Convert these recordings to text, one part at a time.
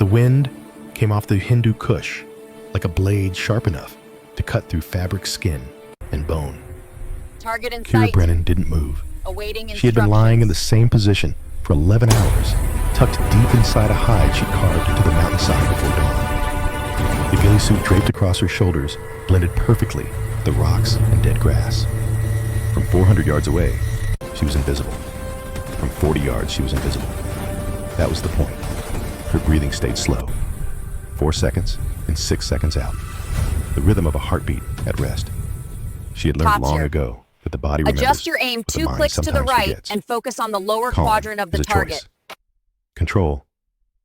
The wind came off the Hindu Kush like a blade sharp enough to cut through fabric, skin, and bone. Target in Kira sight. Brennan didn't move. Awaiting She had been lying in the instructions. same position for 11 hours, tucked deep inside a hide she'd carved into the mountainside before dawn. The ghillie suit draped across her shoulders blended perfectly with the rocks and dead grass. From 400 yards away, she was invisible. From 40 yards, she was invisible. That was the point. Her breathing stayed slow. 4 seconds and 6 seconds out. The rhythm of a heartbeat at rest. She had learned Top long tier. ago that the body remembers. Adjust your aim what the 2 mind clicks to the sometimes right forgets. and focus on the lower Calm quadrant of the is a target. choice. Control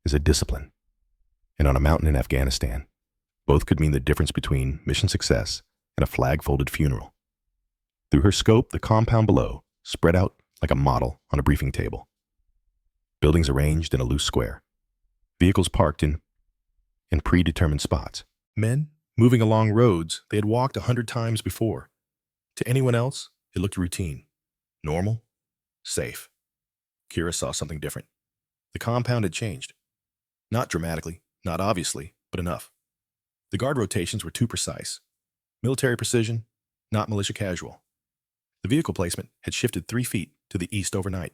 is a discipline. And on a mountain in Afghanistan, both could mean the difference between mission success and a flag-folded funeral. Through her scope, the compound below spread out like a model on a briefing table. Buildings arranged in a loose square. Vehicles parked in predetermined spots. Men moving along roads they had walked 100 times before. To anyone else, it looked routine, normal, safe. Kira saw something different. The compound had changed. Not dramatically, not obviously, but enough. The guard rotations were too precise. Military precision, not militia casual. The vehicle placement had shifted 3 feet to the east overnight.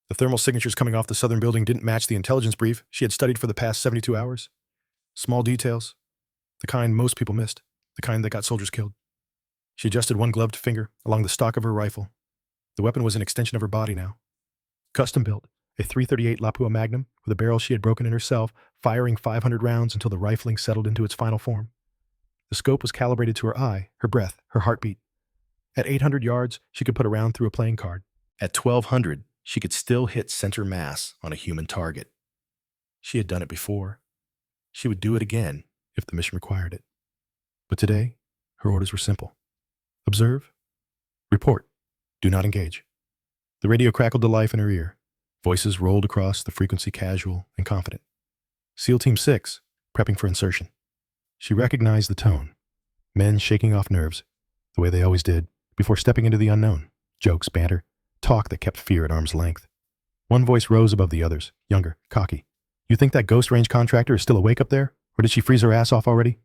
The thermal signatures coming off the southern building didn't match the intelligence brief she had studied for the past 72 hours. Small details, the kind most people missed, the kind that got soldiers killed. She adjusted one gloved finger along the stock of her rifle. The weapon was an extension of her body now. Custom built, a .338 Lapua Magnum with a barrel she had broken in herself, firing 500 rounds until the rifling settled into its final form. The scope was calibrated to her eye, her breath, her heartbeat. At 800 yards, she could put a round through a playing card. At 1200, she could still hit center mass on a human target. She had done it before. She would do it again if the mission required it. But today, her orders were simple. Observe, report, do not engage. The radio crackled to life in her ear. Voices rolled across the frequency, casual and confident. SEAL Team 6, prepping for insertion. She recognized the tone. Men shaking off nerves, the way they always did, before stepping into the unknown. Jokes, banter, talk that kept fear at arm's length. One voice rose above the others, younger, cocky. You think that ghost range contractor is still awake up there? Or did she freeze her ass off already?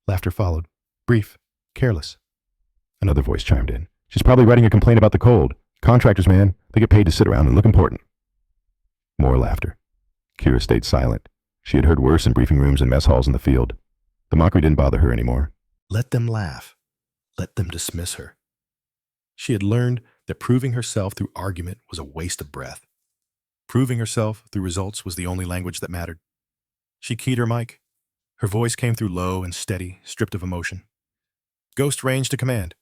Laughter followed, brief, careless. Another voice chimed in. She's probably writing a complaint about the cold. Contractors, man, they get paid to sit around and look important. More laughter. Kira stayed silent. She had heard worse in briefing rooms and mess halls in the field. The mockery didn't bother her anymore. Let them laugh. Let them dismiss her. She had learned that proving herself through argument was a waste of breath. Proving herself through results was the only language that mattered. She keyed her mic. Her voice came through low and steady, stripped of emotion. Ghost range to command.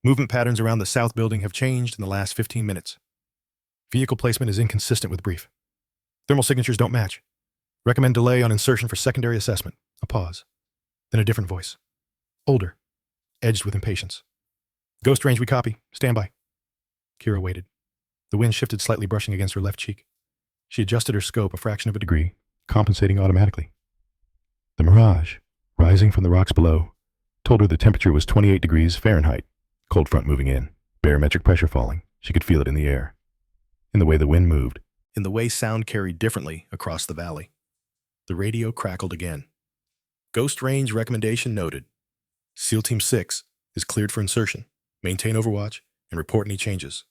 Movement patterns around the south building have changed in the last 15 minutes. Vehicle placement is inconsistent with brief. Thermal signatures don't match. Recommend delay on insertion for secondary assessment. A pause. Then a different voice. Older. Edged with impatience. Ghost range we copy. Stand by. Kira waited. The wind shifted slightly, brushing against her left cheek. She adjusted her scope a fraction of a degree, compensating automatically. The mirage, rising from the rocks below, told her the temperature was 28 degrees Fahrenheit. Cold front moving in, barometric pressure falling. She could feel it in the air. In the way the wind moved. In the way sound carried differently across the valley. The radio crackled again. Ghost range recommendation noted. SEAL Team 6 is cleared for insertion. Maintain overwatch and report any changes.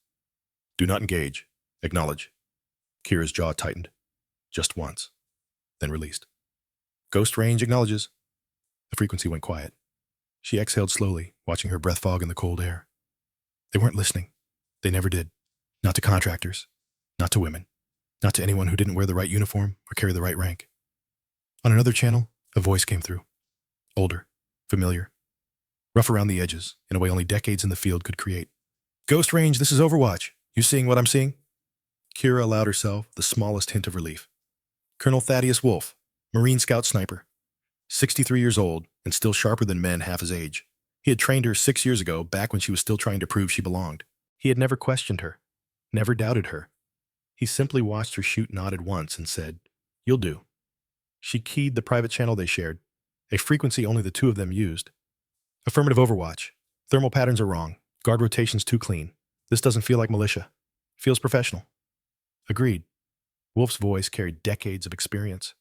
Do not engage. Acknowledge. Kira's jaw tightened. Just once. Then released. Ghost range acknowledges. The frequency went quiet. She exhaled slowly, watching her breath fog in the cold air. They weren't listening. They never did. Not to contractors. Not to women. Not to anyone who didn't wear the right uniform or carry the right rank. On another channel, a voice came through. Older. Familiar. Rough around the edges, in a way only decades in the field could create. Ghost range, this is Overwatch. You seeing what I'm seeing? Kira allowed herself the smallest hint of relief. Colonel Thaddeus Wolf, Marine Scout Sniper. 63 years old and still sharper than men half his age. He had trained her 6 years ago, back when she was still trying to prove she belonged. He had never questioned her, never doubted her. He simply watched her shoot, nodded once, and said, "You'll do." She keyed the private channel they shared, a frequency only the two of them used. Affirmative Overwatch. Thermal patterns are wrong. Guard rotations too clean. This doesn't feel like militia. Feels professional. Agreed. Wolf's voice carried decades of experience.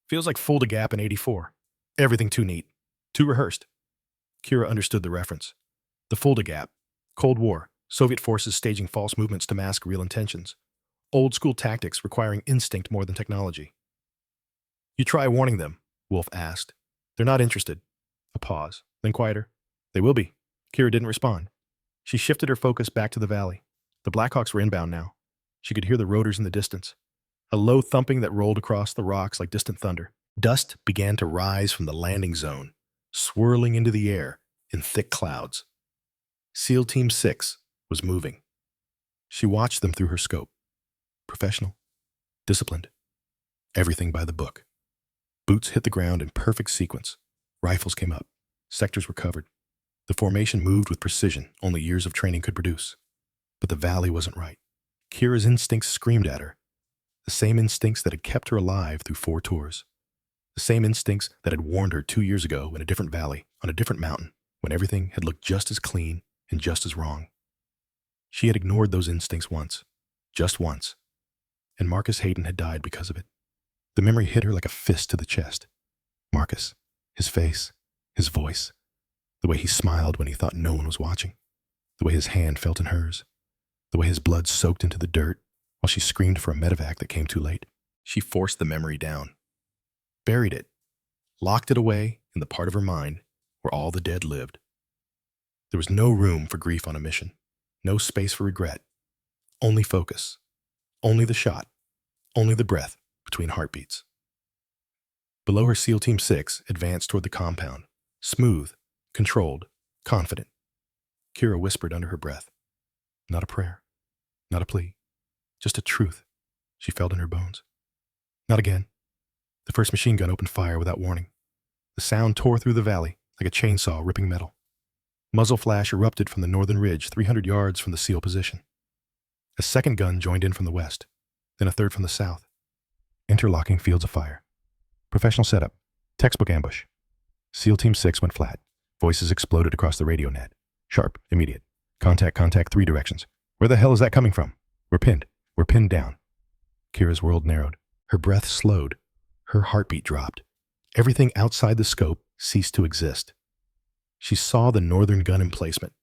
Feels like Fulda Gap in '84. Everything too neat. Too rehearsed. Kira understood the reference. The Fulda Gap. Cold War. Soviet forces staging false movements to mask real intentions. Old school tactics requiring instinct more than technology. You try warning them, Wolf asked. They're not interested. A pause, then quieter. They will be. Kira didn't respond. She shifted her focus back to the valley. The Blackhawks were inbound now. She could hear the rotors in the distance. A low thumping that rolled across the rocks like distant thunder. Dust began to rise from the landing zone, swirling into the air in thick clouds. SEAL Team 6 was moving. She watched them through her scope. Professional, disciplined, everything by the book. Boots hit the ground in perfect sequence. Rifles came up. Sectors were covered. The formation moved with precision only years of training could produce. But the valley wasn't right. Kira's instincts screamed at her. The same instincts that had kept her alive through 4 tours. The same instincts that had warned her 2 years ago in a different valley, on a different mountain, when everything had looked just as clean and just as wrong. She had ignored those instincts once, just once, and Marcus Hayden had died because of it. The memory hit her like a fist to the chest. Marcus, his face, his voice, the way he smiled when he thought no one was watching, the way his hand felt in hers, the way his blood soaked into the dirt while she screamed for a medevac that came too late. She forced the memory down, buried it, locked it away in the part of her mind where all the dead lived. There was no room for grief on a mission, no space for regret, only focus, only the shot, only the breath between heartbeats. Below her, SEAL Team 6 advanced toward the compound, smooth, controlled, confident. Kira whispered under her breath. Not a prayer, not a plea, just a truth she felt in her bones. Not again. The first machine gun opened fire without warning. The sound tore through the valley like a chainsaw ripping metal. Muzzle flash erupted from the northern ridge 300 yards from the SEAL position. A second gun joined in from the west, then a third from the south. Interlocking fields of fire. Professional setup. Textbook ambush. SEAL Team 6 went flat. Voices exploded across the radio net. Sharp, immediate. Contact, 3 directions. Where the hell is that coming from? We're pinned. We're pinned down. Kira's world narrowed. Her breath slowed. Her heartbeat dropped. Everything outside the scope ceased to exist. She saw the northern gun emplacement,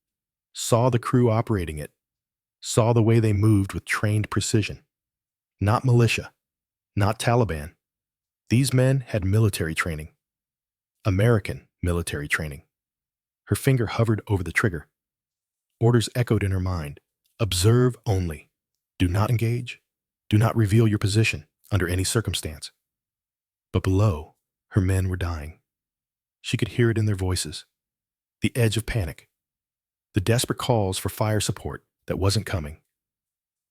saw the crew operating it, saw the way they moved with trained precision. Not militia, not Taliban. These men had military training. American military training. Her finger hovered over the trigger. Orders echoed in her mind. Observe only. Do not engage. Do not reveal your position under any circumstance. But below, her men were dying. She could hear it in their voices. The edge of panic. The desperate calls for fire support that wasn't coming.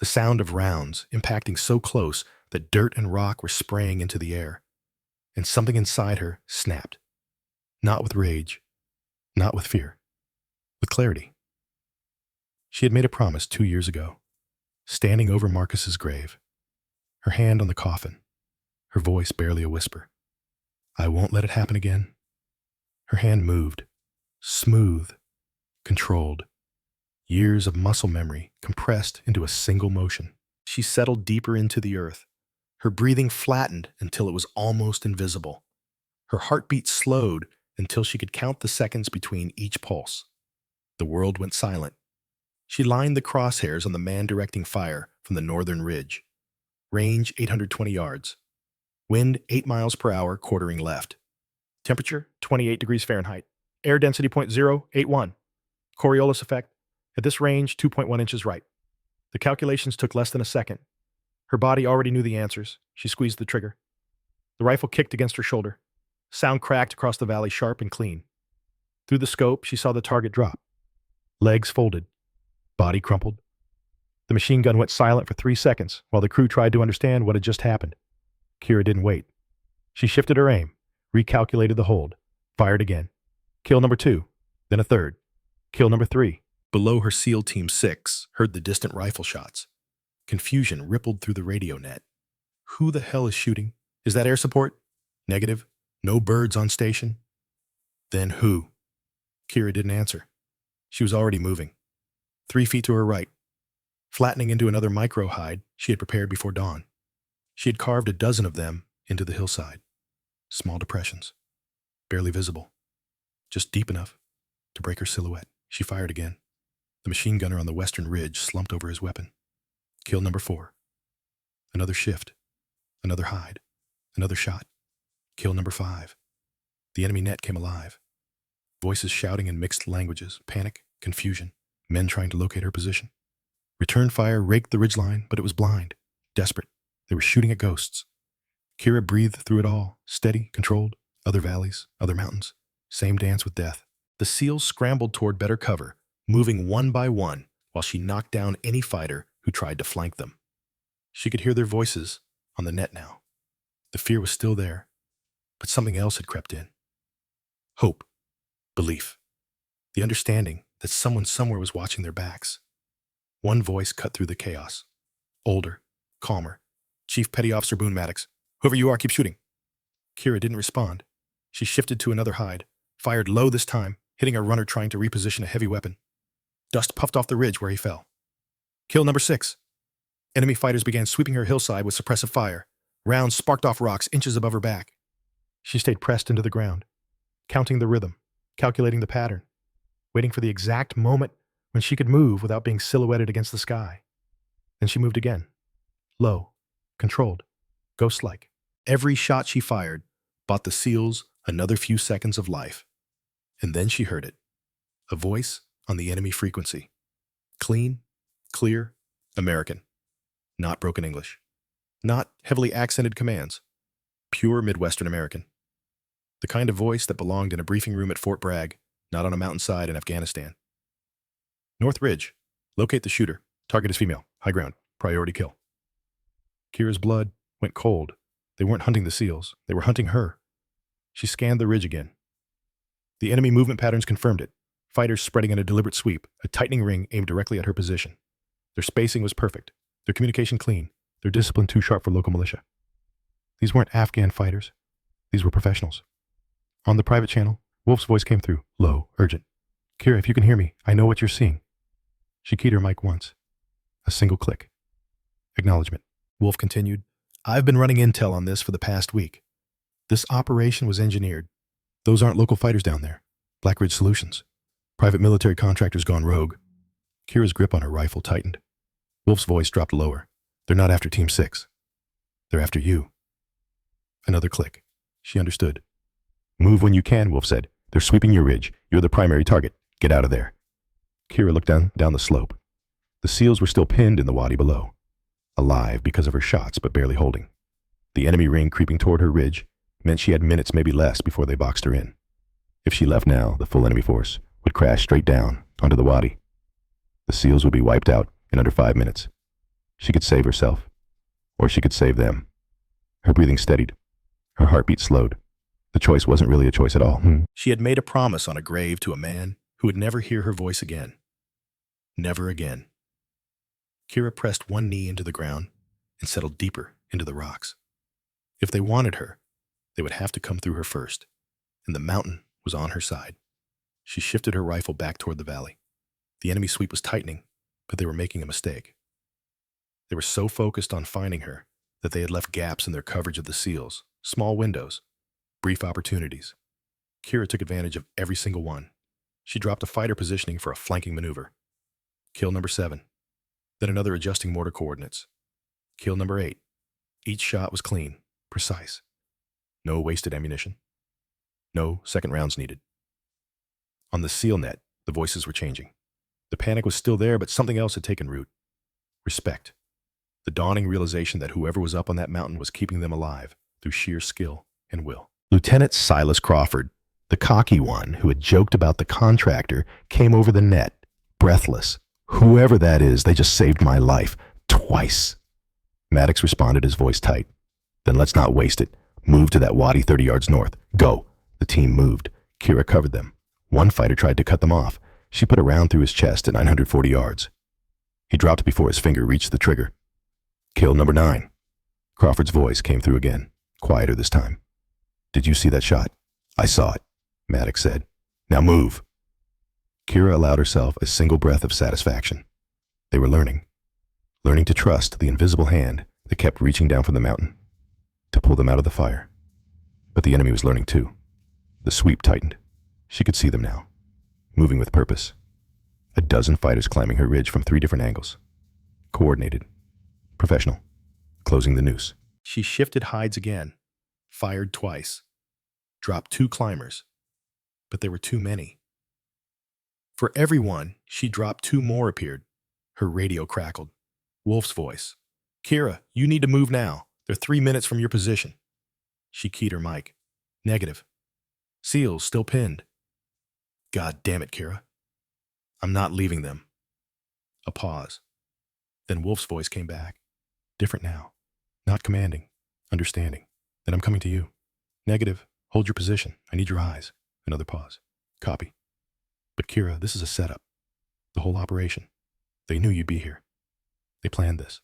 The sound of rounds impacting so close that dirt and rock were spraying into the air. And something inside her snapped. Not with rage, not with fear, with clarity. She had made a promise 2 years ago, standing over Marcus's grave, her hand on the coffin, her voice barely a whisper. I won't let it happen again. Her hand moved, smooth, controlled. Years of muscle memory compressed into a single motion. She settled deeper into the earth. Her breathing flattened until it was almost invisible. Her heartbeat slowed until she could count the seconds between each pulse. The world went silent. She lined the crosshairs on the man directing fire from the northern ridge. Range 820 yards. Wind 8 miles per hour, quartering left. Temperature 28 degrees Fahrenheit. Air density 0.081. Coriolis effect. At this range, 2.1 inches right. The calculations took less than a second. Her body already knew the answers. She squeezed the trigger. The rifle kicked against her shoulder. Sound cracked across the valley, sharp and clean. Through the scope, she saw the target drop. Legs folded. Body crumpled. The machine gun went silent for 3 seconds while the crew tried to understand what had just happened. Kira didn't wait. She shifted her aim, recalculated the hold, fired again. Kill number 2, then a third. Kill number 3. Below her, SEAL Team 6 heard the distant rifle shots. Confusion rippled through the radio net. Who the hell is shooting? Is that air support? Negative. No birds on station. Then who? Kira didn't answer. She was already moving. 3 feet to her right. Flattening into another micro-hide she had prepared before dawn. She had carved a dozen of them into the hillside. Small depressions, barely visible, just deep enough to break her silhouette. She fired again. The machine gunner on the western ridge slumped over his weapon. Kill number 4. Another shift, another hide, another shot. Kill number 5. The enemy net came alive. Voices shouting in mixed languages, panic, confusion, men trying to locate her position. Return fire raked the ridgeline, but it was blind, desperate. They were shooting at ghosts. Kira breathed through it all, steady, controlled. Other valleys, other mountains, same dance with death. The SEALs scrambled toward better cover, moving one by one while she knocked down any fighter who tried to flank them. She could hear their voices on the net now. The fear was still there, but something else had crept in. Hope, belief, the understanding that someone somewhere was watching their backs. One voice cut through the chaos. Older, calmer. Chief Petty Officer Boone Maddox, whoever you are, keep shooting. Kira didn't respond. She shifted to another hide, fired low this time, hitting a runner trying to reposition a heavy weapon. Dust puffed off the ridge where he fell. Kill number 6. Enemy fighters began sweeping her hillside with suppressive fire. Rounds sparked off rocks inches above her back. She stayed pressed into the ground, counting the rhythm, calculating the pattern, waiting for the exact moment when she could move without being silhouetted against the sky. Then she moved again. Low, controlled, ghost-like. Every shot she fired bought the SEALs another few seconds of life. And then she heard it. A voice on the enemy frequency. Clean, clear, American. Not broken English. Not heavily accented commands. Pure Midwestern American. The kind of voice that belonged in a briefing room at Fort Bragg, not on a mountainside in Afghanistan. North Ridge. Locate the shooter. Target is female. High ground. Priority kill. Kira's blood went cold. They weren't hunting the SEALs. They were hunting her. She scanned the ridge again. The enemy movement patterns confirmed it. Fighters spreading in a deliberate sweep, a tightening ring aimed directly at her position. Their spacing was perfect. Their communication clean. Their discipline too sharp for local militia. These weren't Afghan fighters. These were professionals. On the private channel, Wolf's voice came through, low, urgent. Kira, if you can hear me, I know what you're seeing. She keyed her mic once. A single click. Acknowledgement. Wolf continued, I've been running intel on this for the past week. This operation was engineered. Those aren't local fighters down there. Black Ridge Solutions. Private military contractors gone rogue. Kira's grip on her rifle tightened. Wolf's voice dropped lower. They're not after Team 6. They're after you. Another click. She understood. Move when you can, Wolf said. They're sweeping your ridge. You're the primary target. Get out of there. Kira looked down the slope. The SEALs were still pinned in the wadi below. Alive because of her shots, but barely holding. The enemy ring creeping toward her ridge meant she had minutes, maybe less, before they boxed her in. If she left now, the full enemy force would crash straight down onto the wadi. The SEALs would be wiped out in under 5 minutes. She could save herself, or she could save them. Her breathing steadied. Her heartbeat slowed. The choice wasn't really a choice at all. She had made a promise on a grave to a man who would never hear her voice again. Never again. Kira pressed one knee into the ground and settled deeper into the rocks. If they wanted her, they would have to come through her first, and the mountain was on her side. She shifted her rifle back toward the valley. The enemy sweep was tightening, but they were making a mistake. They were so focused on finding her that they had left gaps in their coverage of the SEALs, small windows, brief opportunities. Kira took advantage of every single one. She dropped a fighter positioning for a flanking maneuver. Kill number 7. Then another adjusting mortar coordinates. Kill number 8. Each shot was clean, precise. No wasted ammunition. No second rounds needed. On the SEAL net, the voices were changing. The panic was still there, but something else had taken root. Respect. The dawning realization that whoever was up on that mountain was keeping them alive through sheer skill and will. Lieutenant Silas Crawford, the cocky one who had joked about the contractor, came over the net, breathless. Whoever that is, they just saved my life. Twice. Maddox responded, his voice tight. Then let's not waste it. Move to that wadi 30 yards north. Go. The team moved. Kira covered them. One fighter tried to cut them off. She put a round through his chest at 940 yards. He dropped before his finger reached the trigger. Kill number 9. Crawford's voice came through again, quieter this time. Did you see that shot? I saw it, Maddox said. Now move. Kira allowed herself a single breath of satisfaction. They were learning to trust the invisible hand that kept reaching down from the mountain to pull them out of the fire. But the enemy was learning too. The sweep tightened. She could see them now, moving with purpose. A dozen fighters climbing her ridge from 3 different angles. Coordinated. Professional. Closing the noose. She shifted hides again. Fired twice. Dropped 2 climbers. But there were too many. For every one, she dropped 2 more appeared. Her radio crackled. Wolf's voice. Kira, you need to move now. They're 3 minutes from your position. She keyed her mic. Negative. Seals still pinned. God damn it, Kira. I'm not leaving them. A pause. Then Wolf's voice came back. Different now. Not commanding. Understanding. Then I'm coming to you. Negative. Hold your position. I need your eyes. Another pause. Copy. But Kira, this is a setup. The whole operation. They knew you'd be here. They planned this.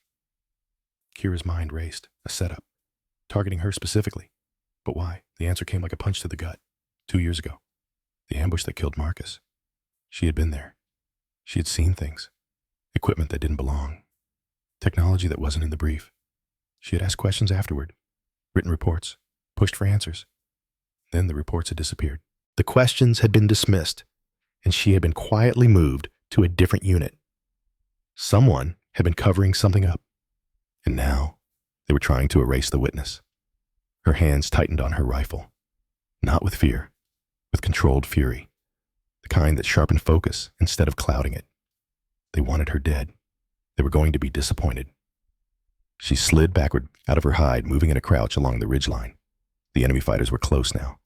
Kira's mind raced. A setup. Targeting her specifically. But why? The answer came like a punch to the gut. 2 years ago. The ambush that killed Marcus. She had been there. She had seen things. Equipment that didn't belong. Technology that wasn't in the brief. She had asked questions afterward. Written reports. Pushed for answers. Then the reports had disappeared. The questions had been dismissed, and she had been quietly moved to a different unit. Someone had been covering something up, and now they were trying to erase the witness. Her hands tightened on her rifle, not with fear, with controlled fury, the kind that sharpened focus instead of clouding it. They wanted her dead. They were going to be disappointed. She slid backward out of her hide, moving in a crouch along the ridgeline. The enemy fighters were close now,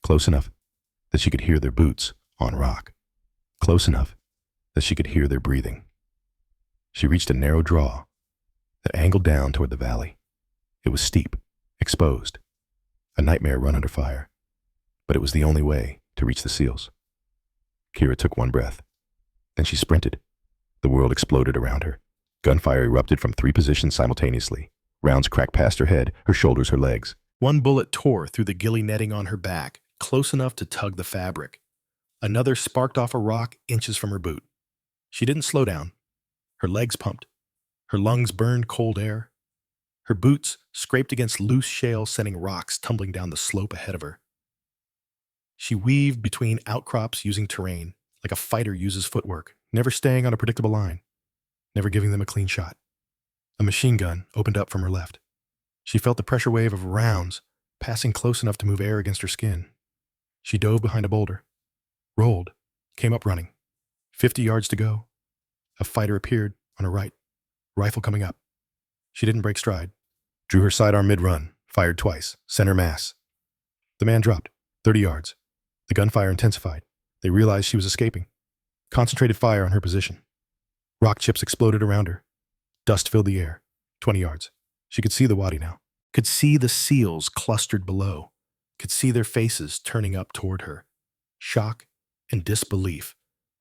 close enough that she could hear their boots on rock, close enough that she could hear their breathing. She reached a narrow draw that angled down toward the valley. It was steep, exposed, a nightmare run under fire, but it was the only way to reach the seals. Kira took one breath. Then she sprinted. The world exploded around her. Gunfire erupted from 3 positions simultaneously. Rounds cracked past her head, her shoulders, her legs. One bullet tore through the ghillie netting on her back, close enough to tug the fabric. Another sparked off a rock inches from her boot. She didn't slow down. Her legs pumped. Her lungs burned cold air. Her boots scraped against loose shale, sending rocks tumbling down the slope ahead of her. She weaved between outcrops using terrain, like a fighter uses footwork, never staying on a predictable line, never giving them a clean shot. A machine gun opened up from her left. She felt the pressure wave of rounds passing close enough to move air against her skin. She dove behind a boulder, rolled, came up running. 50 yards to go. A fighter appeared on her right, rifle coming up. She didn't break stride. Drew her sidearm mid-run, fired twice, center mass. The man dropped, 30 yards. The gunfire intensified. They realized she was escaping. Concentrated fire on her position. Rock chips exploded around her. Dust filled the air, 20 yards. She could see the wadi now. Could see the seals clustered below. Could see their faces turning up toward her. Shock and disbelief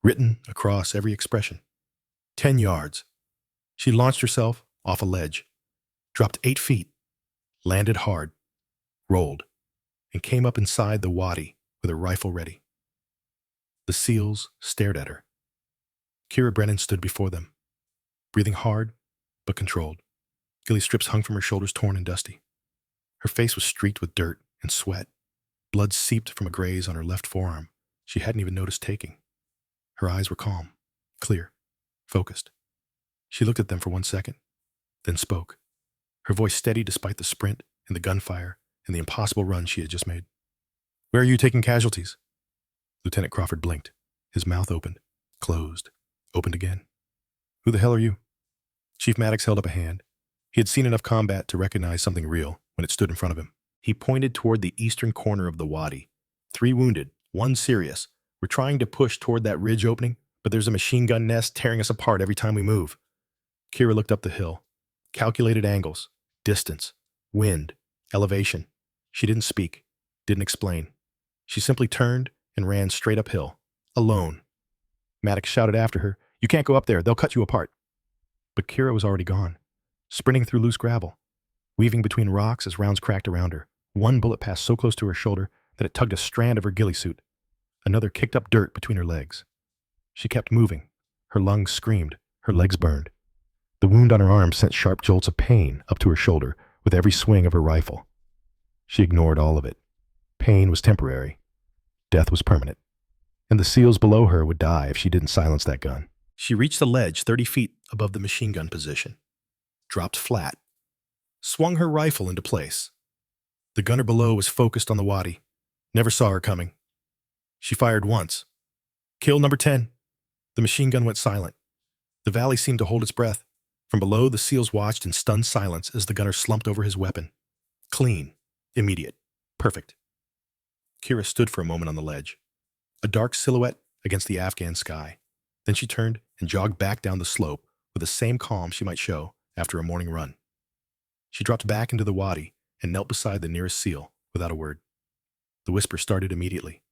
written across every expression. 10 yards. She launched herself off a ledge, dropped 8 feet, landed hard, rolled, and came up inside the wadi with her rifle ready. The seals stared at her. Kira Brennan stood before them, breathing hard but controlled. Ghillie strips hung from her shoulders, torn and dusty. Her face was streaked with dirt and sweat. Blood seeped from a graze on her left forearm she hadn't even noticed taking. Her eyes were calm, clear, focused. She looked at them for 1 second, then spoke, her voice steady despite the sprint and the gunfire and the impossible run she had just made. "Where are you taking casualties?" Lieutenant Crawford blinked. His mouth opened, closed, opened again. "Who the hell are you?" Chief Maddox held up a hand. He had seen enough combat to recognize something real when it stood in front of him. He pointed toward the eastern corner of the wadi. 3 wounded, 1 serious. We're trying to push toward that ridge opening, but there's a machine gun nest tearing us apart every time we move. Kira looked up the hill. Calculated angles, distance, wind, elevation. She didn't speak, didn't explain. She simply turned and ran straight uphill, alone. Maddox shouted after her, "You can't go up there, they'll cut you apart." But Kira was already gone, sprinting through loose gravel, weaving between rocks as rounds cracked around her. 1 bullet passed so close to her shoulder that it tugged a strand of her ghillie suit. Another kicked up dirt between her legs. She kept moving. Her lungs screamed, her legs burned. The wound on her arm sent sharp jolts of pain up to her shoulder with every swing of her rifle. She ignored all of it. Pain was temporary. Death was permanent. And the SEALs below her would die if she didn't silence that gun. She reached the ledge 30 feet above the machine gun position, dropped flat, swung her rifle into place. The gunner below was focused on the wadi, never saw her coming. She fired once. Kill number 10. The machine gun went silent. The valley seemed to hold its breath. From below, the SEALs watched in stunned silence as the gunner slumped over his weapon. Clean, immediate, perfect. Kira stood for a moment on the ledge, a dark silhouette against the Afghan sky. Then she turned and jogged back down the slope with the same calm she might show after a morning run. She dropped back into the wadi and knelt beside the nearest SEAL without a word. The whisper started immediately.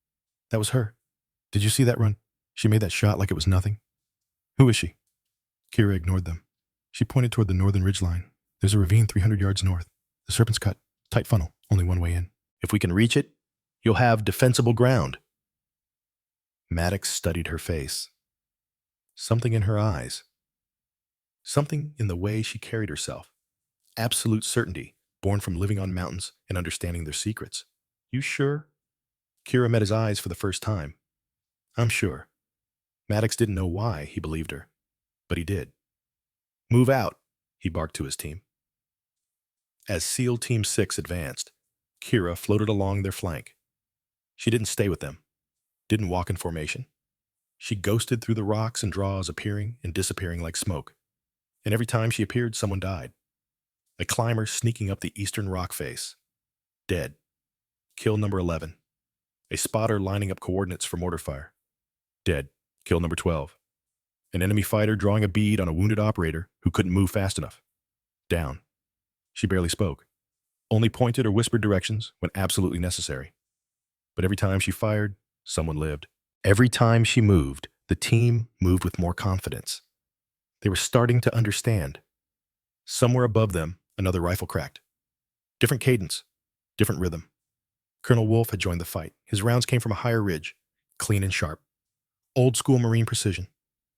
That was her. Did you see that run? She made that shot like it was nothing. Who is she? Kira ignored them. She pointed toward the northern ridgeline. There's a ravine 300 yards north. The Serpent's Cut. Tight funnel. Only one way in. If we can reach it, you'll have defensible ground. Maddox studied her face. Something in her eyes. Something in the way she carried herself. Absolute certainty, born from living on mountains and understanding their secrets. You sure? Kira met his eyes for the first time. I'm sure. Maddox didn't know why he believed her, but he did. Move out, he barked to his team. As SEAL Team 6 advanced, Kira floated along their flank. She didn't stay with them, didn't walk in formation. She ghosted through the rocks and draws, appearing and disappearing like smoke. And every time she appeared, someone died. A climber sneaking up the eastern rock face. Dead. Kill number 11. A spotter lining up coordinates for mortar fire. Dead. Kill number 12. An enemy fighter drawing a bead on a wounded operator who couldn't move fast enough. Down. She barely spoke. Only pointed or whispered directions when absolutely necessary. But every time she fired, someone lived. Every time she moved, the team moved with more confidence. They were starting to understand. Somewhere above them, another rifle cracked. Different cadence, different rhythm. Colonel Wolf had joined the fight. His rounds came from a higher ridge, clean and sharp. Old-school Marine precision.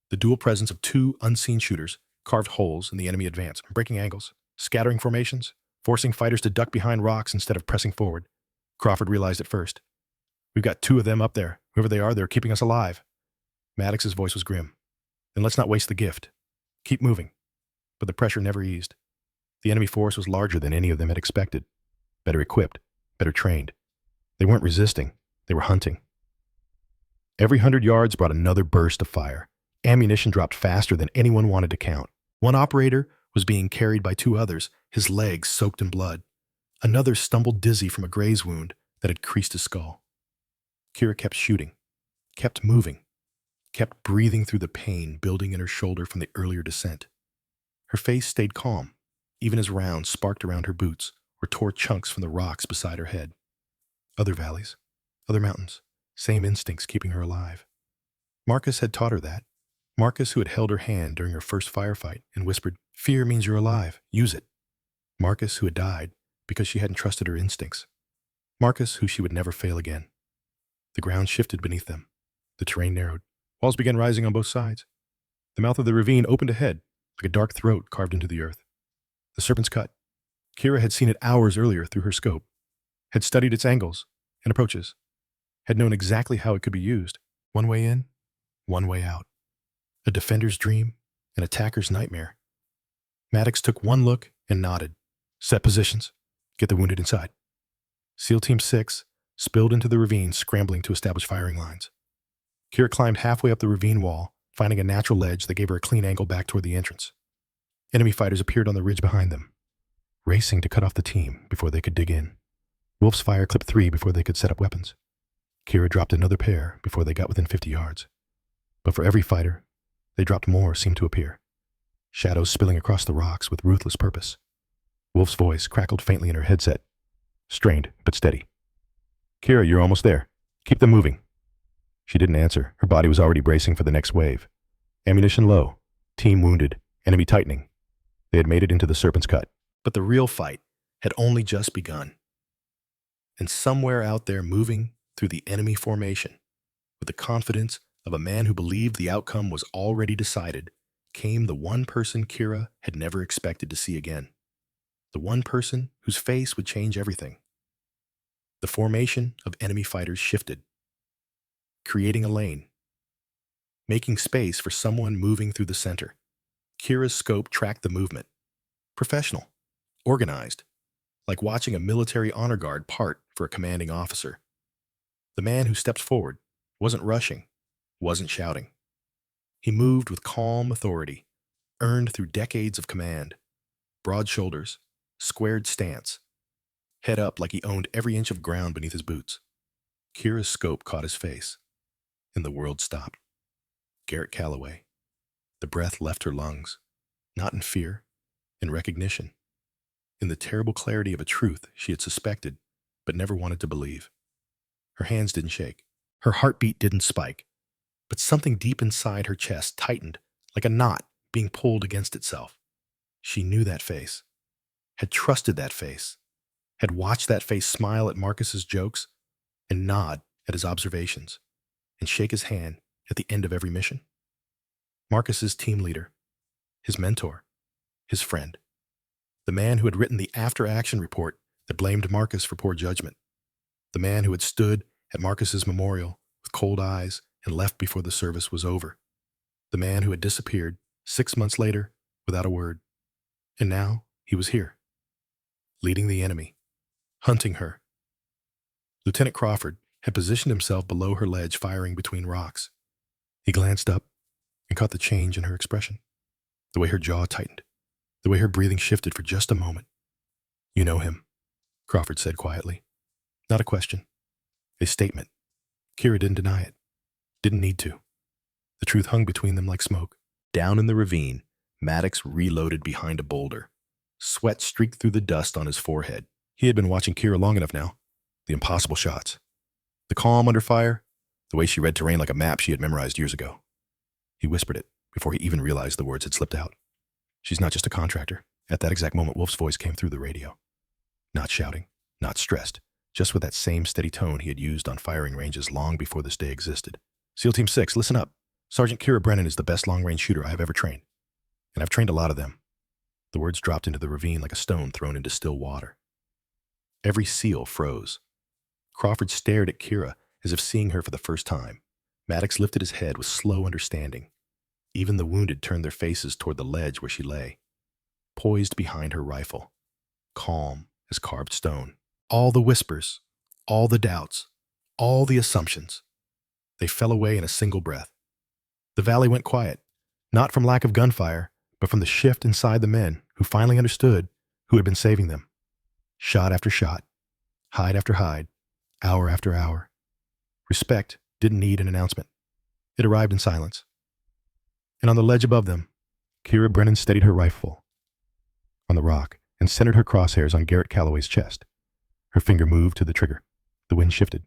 The dual presence of two unseen shooters carved holes in the enemy advance, breaking angles, scattering formations, forcing fighters to duck behind rocks instead of pressing forward. Crawford realized it first. We've got two of them up there. Whoever they are, they're keeping us alive. Maddox's voice was grim. Then let's not waste the gift. Keep moving. But the pressure never eased. The enemy force was larger than any of them had expected. Better equipped, better trained. They weren't resisting. They were hunting. Every 100 yards brought another burst of fire. Ammunition dropped faster than anyone wanted to count. One operator was being carried by two others, his legs soaked in blood. Another stumbled dizzy from a graze wound that had creased his skull. Kira kept shooting, kept moving, kept breathing through the pain building in her shoulder from the earlier descent. Her face stayed calm, even as rounds sparked around her boots or tore chunks from the rocks beside her head. Other valleys, other mountains, same instincts keeping her alive. Marcus had taught her that. Marcus, who had held her hand during her first firefight and whispered, "Fear means you're alive, use it." Marcus, who had died because she hadn't trusted her instincts. Marcus, who she would never fail again. The ground shifted beneath them. The terrain narrowed. Walls began rising on both sides. The mouth of the ravine opened ahead, like a dark throat carved into the earth. The Serpent's Cut. Kira had seen it hours earlier through her scope, had studied its angles and approaches, had known exactly how it could be used. One way in, one way out. A defender's dream, an attacker's nightmare. Maddox took one look and nodded. Set positions. Get the wounded inside. SEAL Team 6 spilled into the ravine, scrambling to establish firing lines. Kira climbed halfway up the ravine wall, finding a natural ledge that gave her a clean angle back toward the entrance. Enemy fighters appeared on the ridge behind them, racing to cut off the team before they could dig in. Wolf's fire clipped 3 before they could set up weapons. Kira dropped another pair before they got within 50 yards. But for every fighter, they dropped more seemed to appear. Shadows spilling across the rocks with ruthless purpose. Wolf's voice crackled faintly in her headset. Strained, but steady. Kira, you're almost there. Keep them moving. She didn't answer. Her body was already bracing for the next wave. Ammunition low. Team wounded. Enemy tightening. They had made it into the Serpent's Cut. But the real fight had only just begun. And somewhere out there moving through the enemy formation, with the confidence of a man who believed the outcome was already decided, came the one person Kira had never expected to see again. The one person whose face would change everything. The formation of enemy fighters shifted, creating a lane, making space for someone moving through the center. Kira's scope tracked the movement. Professional, organized, like watching a military honor guard part for a commanding officer. The man who stepped forward wasn't rushing, wasn't shouting. He moved with calm authority, earned through decades of command. Broad shoulders, squared stance, head up like he owned every inch of ground beneath his boots. Kira's scope caught his face, and the world stopped. Garrett Calloway. The breath left her lungs, not in fear, in recognition, in the terrible clarity of a truth she had suspected but never wanted to believe. Her hands didn't shake. Her heartbeat didn't spike, but something deep inside her chest tightened like a knot being pulled against itself. She knew that face, had trusted that face, had watched that face smile at Marcus's jokes and nod at his observations and shake his hand at the end of every mission. Marcus's team leader, his mentor, his friend, the man who had written the after-action report that blamed Marcus for poor judgment, the man who had stood at Marcus's memorial with cold eyes and left before the service was over, the man who had disappeared 6 months later without a word. And now he was here, leading the enemy, hunting her. Lieutenant Crawford had positioned himself below her ledge, firing between rocks. He glanced up and caught the change in her expression, the way her jaw tightened, the way her breathing shifted for just a moment. "You know him," Crawford said quietly. Not a question, a statement. Kira didn't deny it, didn't need to. The truth hung between them like smoke. Down in the ravine, Maddox reloaded behind a boulder. Sweat streaked through the dust on his forehead. He had been watching Kira long enough now. The impossible shots, the calm under fire, the way she read terrain like a map she had memorized years ago. He whispered it before he even realized the words had slipped out. "She's not just a contractor." At that exact moment, Wolf's voice came through the radio. Not shouting, not stressed, just with that same steady tone he had used on firing ranges long before this day existed. "SEAL Team 6, listen up. Sergeant Kira Brennan is the best long-range shooter I have ever trained. And I've trained a lot of them." The words dropped into the ravine like a stone thrown into still water. Every SEAL froze. Crawford stared at Kira as if seeing her for the first time. Maddox lifted his head with slow understanding. Even the wounded turned their faces toward the ledge where she lay, poised behind her rifle, calm as carved stone. All the whispers, all the doubts, all the assumptions, they fell away in a single breath. The valley went quiet, not from lack of gunfire, but from the shift inside the men who finally understood who had been saving them. Shot after shot, hide after hide, hour after hour. Respect didn't need an announcement. It arrived in silence. And on the ledge above them, Kira Brennan steadied her rifle on the rock and centered her crosshairs on Garrett Calloway's chest. Her finger moved to the trigger. The wind shifted.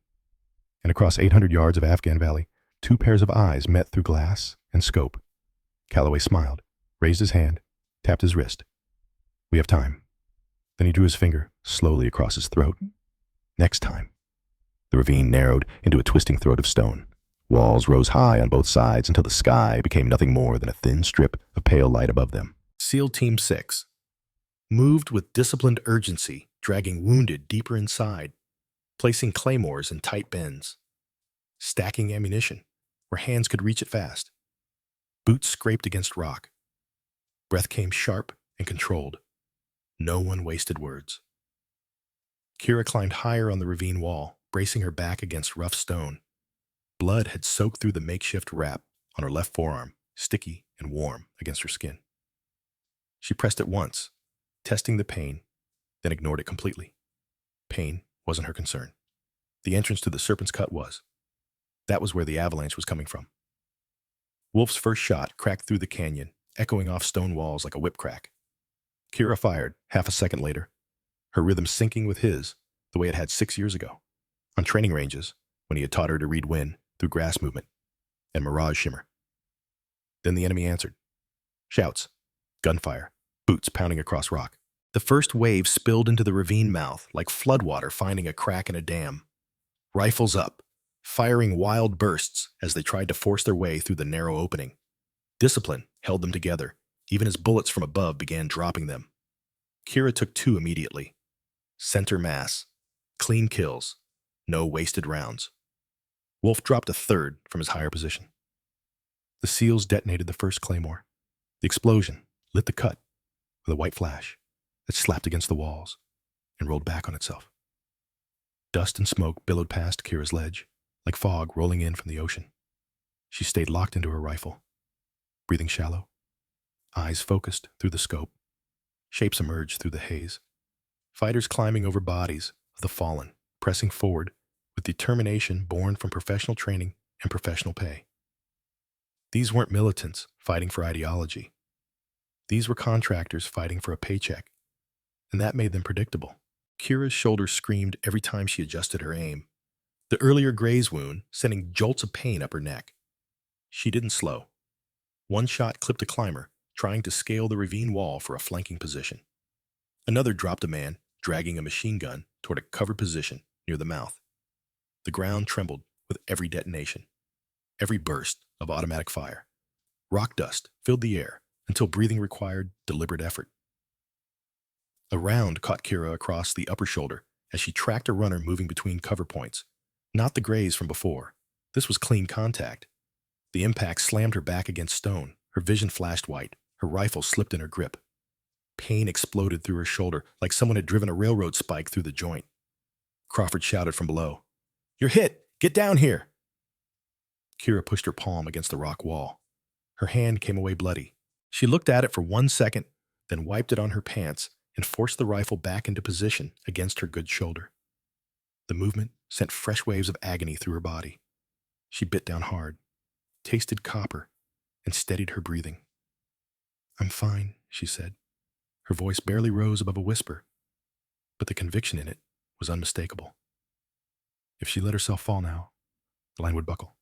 And across 800 yards of Afghan Valley, two pairs of eyes met through glass and scope. Calloway smiled, raised his hand, tapped his wrist. "We have time." Then he drew his finger slowly across his throat. "Next time." The ravine narrowed into a twisting throat of stone. Walls rose high on both sides until the sky became nothing more than a thin strip of pale light above them. SEAL Team 6 moved with disciplined urgency, dragging wounded deeper inside, placing claymores in tight bends, stacking ammunition where hands could reach it fast. Boots scraped against rock. Breath came sharp and controlled. No one wasted words. Kira climbed higher on the ravine wall, bracing her back against rough stone. Blood had soaked through the makeshift wrap on her left forearm, sticky and warm against her skin. She pressed it once, testing the pain, then ignored it completely. Pain wasn't her concern. The entrance to the Serpent's Cut was. That was where the avalanche was coming from. Wolf's first shot cracked through the canyon, echoing off stone walls like a whip crack. Kira fired half a second later, her rhythm syncing with his the way it had 6 years ago, on training ranges when he had taught her to read wind through grass movement and mirage shimmer. Then the enemy answered. Shouts, gunfire, boots pounding across rock. The first wave spilled into the ravine mouth like floodwater finding a crack in a dam. Rifles up, firing wild bursts as they tried to force their way through the narrow opening. Discipline held them together, even as bullets from above began dropping them. Kira took two immediately. Center mass, clean kills, No wasted rounds. Wolf dropped a third from his higher position. The SEALs detonated the first claymore. The explosion lit the cut with a white flash that slapped against the walls and rolled back on itself. Dust and smoke billowed past Kira's ledge, like fog rolling in from the ocean. She stayed locked into her rifle, breathing shallow, eyes focused through the scope. Shapes emerged through the haze. Fighters climbing over bodies of the fallen, pressing forward with determination born from professional training and professional pay. These weren't militants fighting for ideology. These were contractors fighting for a paycheck, and that made them predictable. Kira's shoulder screamed every time she adjusted her aim, the earlier graze wound sending jolts of pain up her neck. She didn't slow. One shot clipped a climber trying to scale the ravine wall for a flanking position. Another dropped a man dragging a machine gun toward a covered position near the mouth. The ground trembled with every detonation, every burst of automatic fire. Rock dust filled the air until breathing required deliberate effort. A round caught Kira across the upper shoulder as she tracked a runner moving between cover points. Not the graze from before. This was clean contact. The impact slammed her back against stone. Her vision flashed white. Her rifle slipped in her grip. Pain exploded through her shoulder like someone had driven a railroad spike through the joint. Crawford shouted from below, "You're hit! Get down here!" Kira pushed her palm against the rock wall. Her hand came away bloody. She looked at it for 1 second, then wiped it on her pants and forced the rifle back into position against her good shoulder. The movement sent fresh waves of agony through her body. She bit down hard, tasted copper, and steadied her breathing. "I'm fine," she said. Her voice barely rose above a whisper, but the conviction in it was unmistakable. If she let herself fall now, the line would buckle.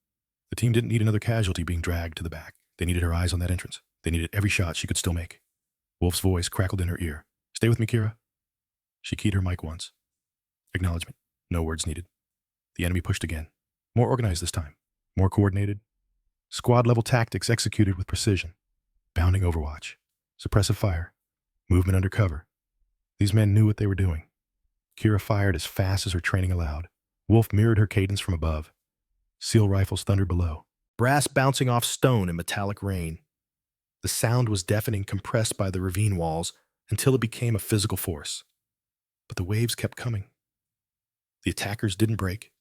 The team didn't need another casualty being dragged to the back. They needed her eyes on that entrance. They needed every shot she could still make. Wolf's voice crackled in her ear. "Stay with me, Kira." She keyed her mic once. Acknowledgement. No words needed. The enemy pushed again. More organized this time. More coordinated. Squad-level tactics executed with precision. Bounding overwatch. Suppressive fire. Movement under cover. These men knew what they were doing. Kira fired as fast as her training allowed. Wolf mirrored her cadence from above. SEAL rifles thundered below. Brass bouncing off stone in metallic rain. The sound was deafening, compressed by the ravine walls until it became a physical force. But the waves kept coming. The attackers didn't break,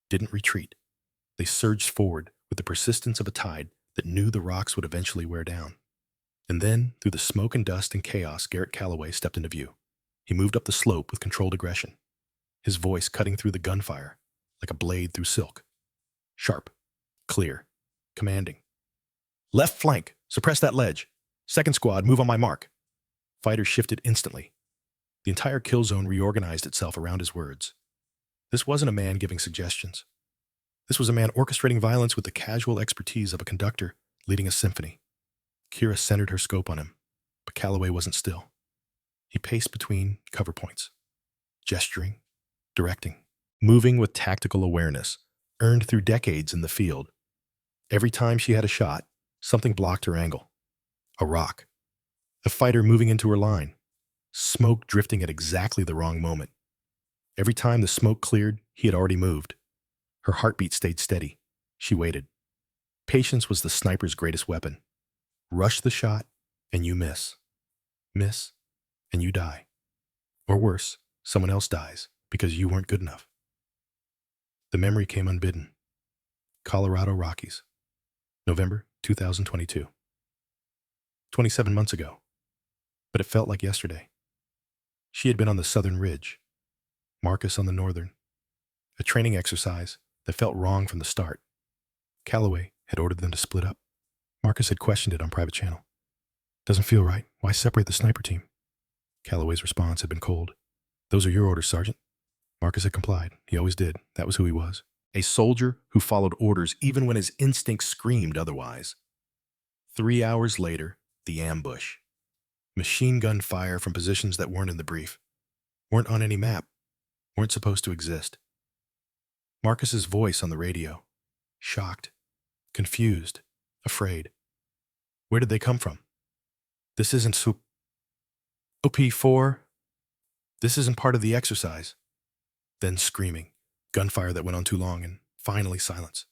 didn't retreat. They surged forward with the persistence of a tide that knew the rocks would eventually wear down. And then, through the smoke and dust and chaos, Garrett Calloway stepped into view. He moved up the slope with controlled aggression, his voice cutting through the gunfire like a blade through silk. Sharp, clear, commanding. "Left flank, suppress that ledge. Second squad, move on my mark." Fighters shifted instantly. The entire kill zone reorganized itself around his words. This wasn't a man giving suggestions. This was a man orchestrating violence with the casual expertise of a conductor leading a symphony. Kira centered her scope on him, but Calloway wasn't still. He paced between cover points, gesturing, directing, moving with tactical awareness, earned through decades in the field. Every time she had a shot, something blocked her angle. A rock. A fighter moving into her line. Smoke drifting at exactly the wrong moment. Every time the smoke cleared, he had already moved. Her heartbeat stayed steady. She waited. Patience was the sniper's greatest weapon. Rush the shot, and you miss. Miss, and you die. Or worse, someone else dies because you weren't good enough. The memory came unbidden. Colorado Rockies, November 2022. 27 months ago, but it felt like yesterday. She had been on the southern ridge, Marcus on the northern. A training exercise that felt wrong from the start. Calloway had ordered them to split up. Marcus had questioned it on private channel. "Doesn't feel right. Why separate the sniper team?" Calloway's response had been cold. "Those are your orders, Sergeant." Marcus had complied. He always did. That was who he was. A soldier who followed orders even when his instincts screamed otherwise. 3 hours later, the ambush. Machine gun fire from positions that weren't in the brief, weren't on any map, weren't supposed to exist. Marcus's voice on the radio. Shocked, confused, afraid. Where did they come from? "This isn't OP4. This isn't part of the exercise." Then screaming. Gunfire that went on too long, and finally silence.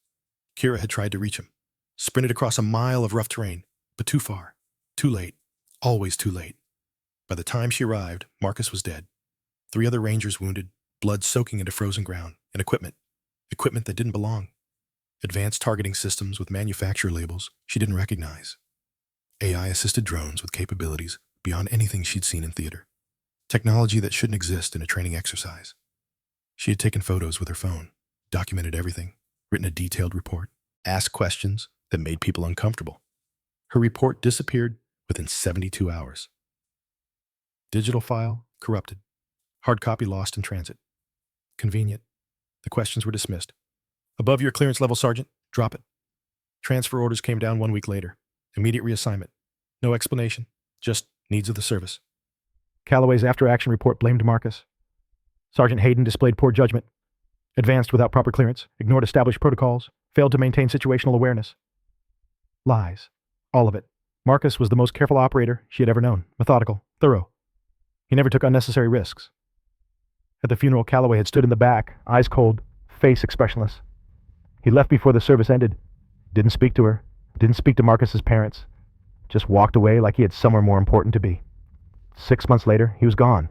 Kira had tried to reach him, sprinted across a mile of rough terrain, but too far, too late, always too late. By the time she arrived, Marcus was dead. 3 other Rangers wounded, blood soaking into frozen ground, and equipment that didn't belong. Advanced targeting systems with manufacturer labels she didn't recognize. AI-assisted drones with capabilities beyond anything she'd seen in theater. Technology that shouldn't exist in a training exercise. She had taken photos with her phone, documented everything, written a detailed report, asked questions that made people uncomfortable. Her report disappeared within 72 hours. Digital file corrupted. Hard copy lost in transit. Convenient. The questions were dismissed. Above your clearance level, Sergeant. Drop it. Transfer orders came down 1 week later. Immediate reassignment. No explanation. Just needs of the service. Calloway's after-action report blamed Marcus. Sergeant Hayden displayed poor judgment. Advanced without proper clearance. Ignored established protocols. Failed to maintain situational awareness. Lies. All of it. Marcus was the most careful operator she had ever known. Methodical. Thorough. He never took unnecessary risks. At the funeral, Calloway had stood in the back, eyes cold, face expressionless. He left before the service ended. Didn't speak to her. Didn't speak to Marcus's parents. Just walked away like he had somewhere more important to be. 6 months later, he was gone.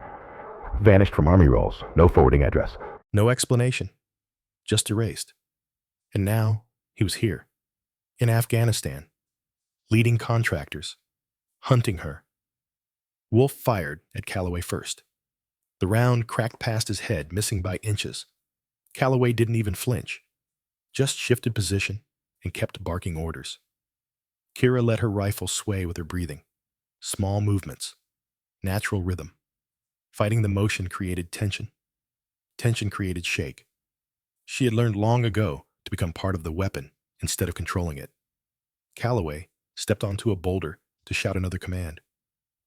Vanished from Army rolls. No forwarding address. No explanation. Just erased. And now, he was here. In Afghanistan. Leading contractors. Hunting her. Wolf fired at Calloway first. The round cracked past his head, missing by inches. Calloway didn't even flinch. Just shifted position and kept barking orders. Kira let her rifle sway with her breathing. Small movements. Natural rhythm. Fighting the motion created tension. Tension created shake. She had learned long ago to become part of the weapon instead of controlling it. Calloway stepped onto a boulder to shout another command.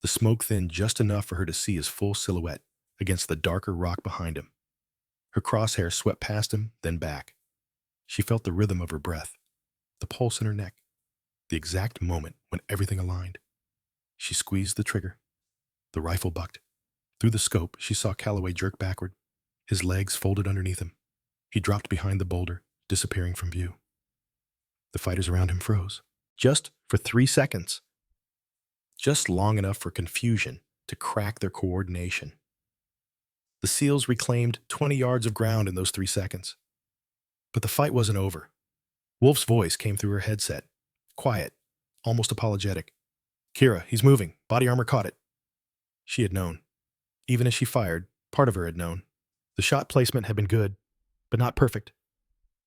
The smoke thinned just enough for her to see his full silhouette against the darker rock behind him. Her crosshair swept past him, then back. She felt the rhythm of her breath, the pulse in her neck, the exact moment when everything aligned. She squeezed the trigger. The rifle bucked. Through the scope, she saw Calloway jerk backward, his legs folded underneath him. He dropped behind the boulder, disappearing from view. The fighters around him froze, just for 3 seconds. Just long enough for confusion to crack their coordination. The SEALs reclaimed 20 yards of ground in those 3 seconds. But the fight wasn't over. Wolf's voice came through her headset. Quiet, almost apologetic. Kira, he's moving. Body armor caught it. She had known. Even as she fired, part of her had known. The shot placement had been good, but not perfect.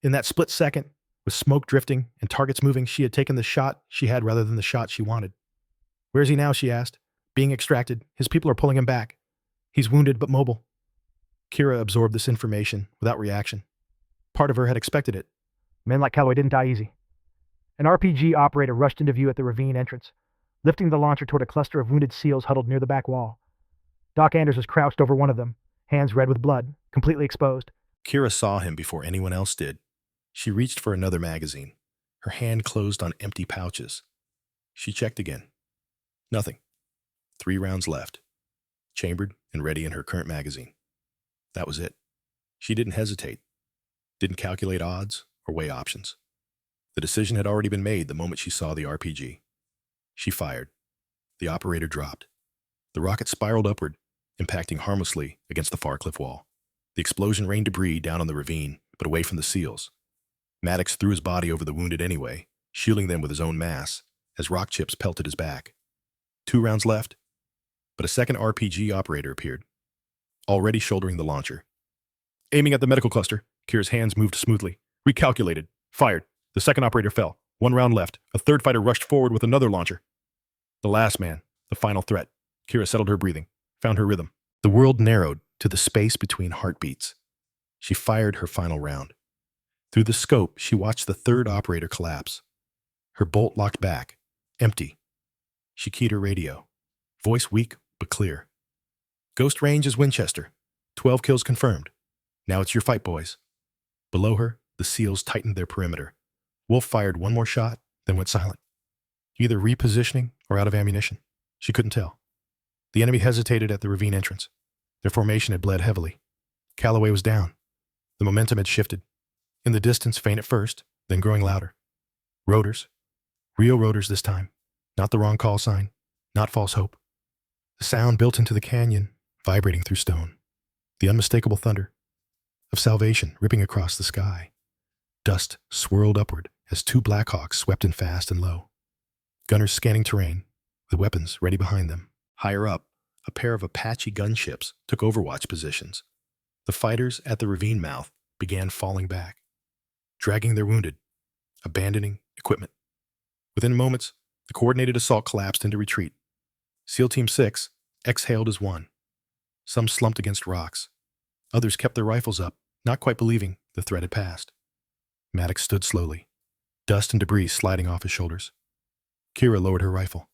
In that split second, with smoke drifting and targets moving, she had taken the shot she had rather than the shot she wanted. Where is he now, she asked. Being extracted. His people are pulling him back. He's wounded but mobile. Kira absorbed this information without reaction. Part of her had expected it. Men like Calloway didn't die easy. An RPG operator rushed into view at the ravine entrance, lifting the launcher toward a cluster of wounded SEALs huddled near the back wall. Doc Anders was crouched over one of them, hands red with blood, completely exposed. Kira saw him before anyone else did. She reached for another magazine. Her hand closed on empty pouches. She checked again. Nothing. 3 rounds left. Chambered and ready in her current magazine. That was it. She didn't hesitate. Didn't calculate odds or weigh options. The decision had already been made the moment she saw the RPG. She fired. The operator dropped. The rocket spiraled upward, impacting harmlessly against the far cliff wall. The explosion rained debris down on the ravine, but away from the SEALs. Maddox threw his body over the wounded anyway, shielding them with his own mass, as rock chips pelted his back. 2 rounds left, but a second RPG operator appeared, already shouldering the launcher. Aiming at the medical cluster, Kira's hands moved smoothly. Recalculated. Fired. The second operator fell. 1 round left. A third fighter rushed forward with another launcher. The last man, the final threat. Kira settled her breathing, found her rhythm. The world narrowed to the space between heartbeats. She fired her final round. Through the scope, she watched the third operator collapse. Her bolt locked back, empty. She keyed her radio. Voice weak but clear. Ghost range is Winchester. 12 kills confirmed. Now it's your fight, boys. Below her, the SEALs tightened their perimeter. Wolf fired 1 more shot, then went silent. Either repositioning or out of ammunition. She couldn't tell. The enemy hesitated at the ravine entrance. Their formation had bled heavily. Calloway was down. The momentum had shifted. In the distance, faint at first, then growing louder. Rotors. Real rotors this time. Not the wrong call sign. Not false hope. The sound built into the canyon, vibrating through stone. The unmistakable thunder of salvation ripping across the sky. Dust swirled upward as two Blackhawks swept in fast and low. Gunners scanning terrain, the weapons ready behind them. Higher up, a pair of Apache gunships took overwatch positions. The fighters at the ravine mouth began falling back, dragging their wounded, abandoning equipment. Within moments, the coordinated assault collapsed into retreat. SEAL Team 6 exhaled as one. Some slumped against rocks. Others kept their rifles up, not quite believing the threat had passed. Maddox stood slowly, dust and debris sliding off his shoulders. Kira lowered her rifle.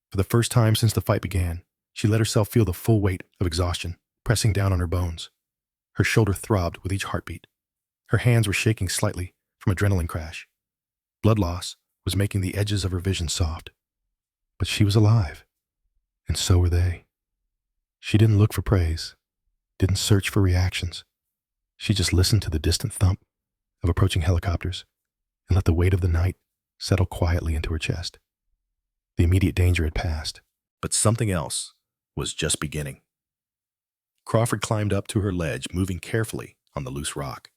For the first time since the fight began, she let herself feel the full weight of exhaustion pressing down on her bones. Her shoulder throbbed with each heartbeat. Her hands were shaking slightly from adrenaline crash. Blood loss was making the edges of her vision soft. But she was alive, and so were they. She didn't look for praise, didn't search for reactions. She just listened to the distant thump of approaching helicopters and let the weight of the night settle quietly into her chest. The immediate danger had passed, but something else was just beginning. Crawford climbed up to her ledge, moving carefully on the loose rock.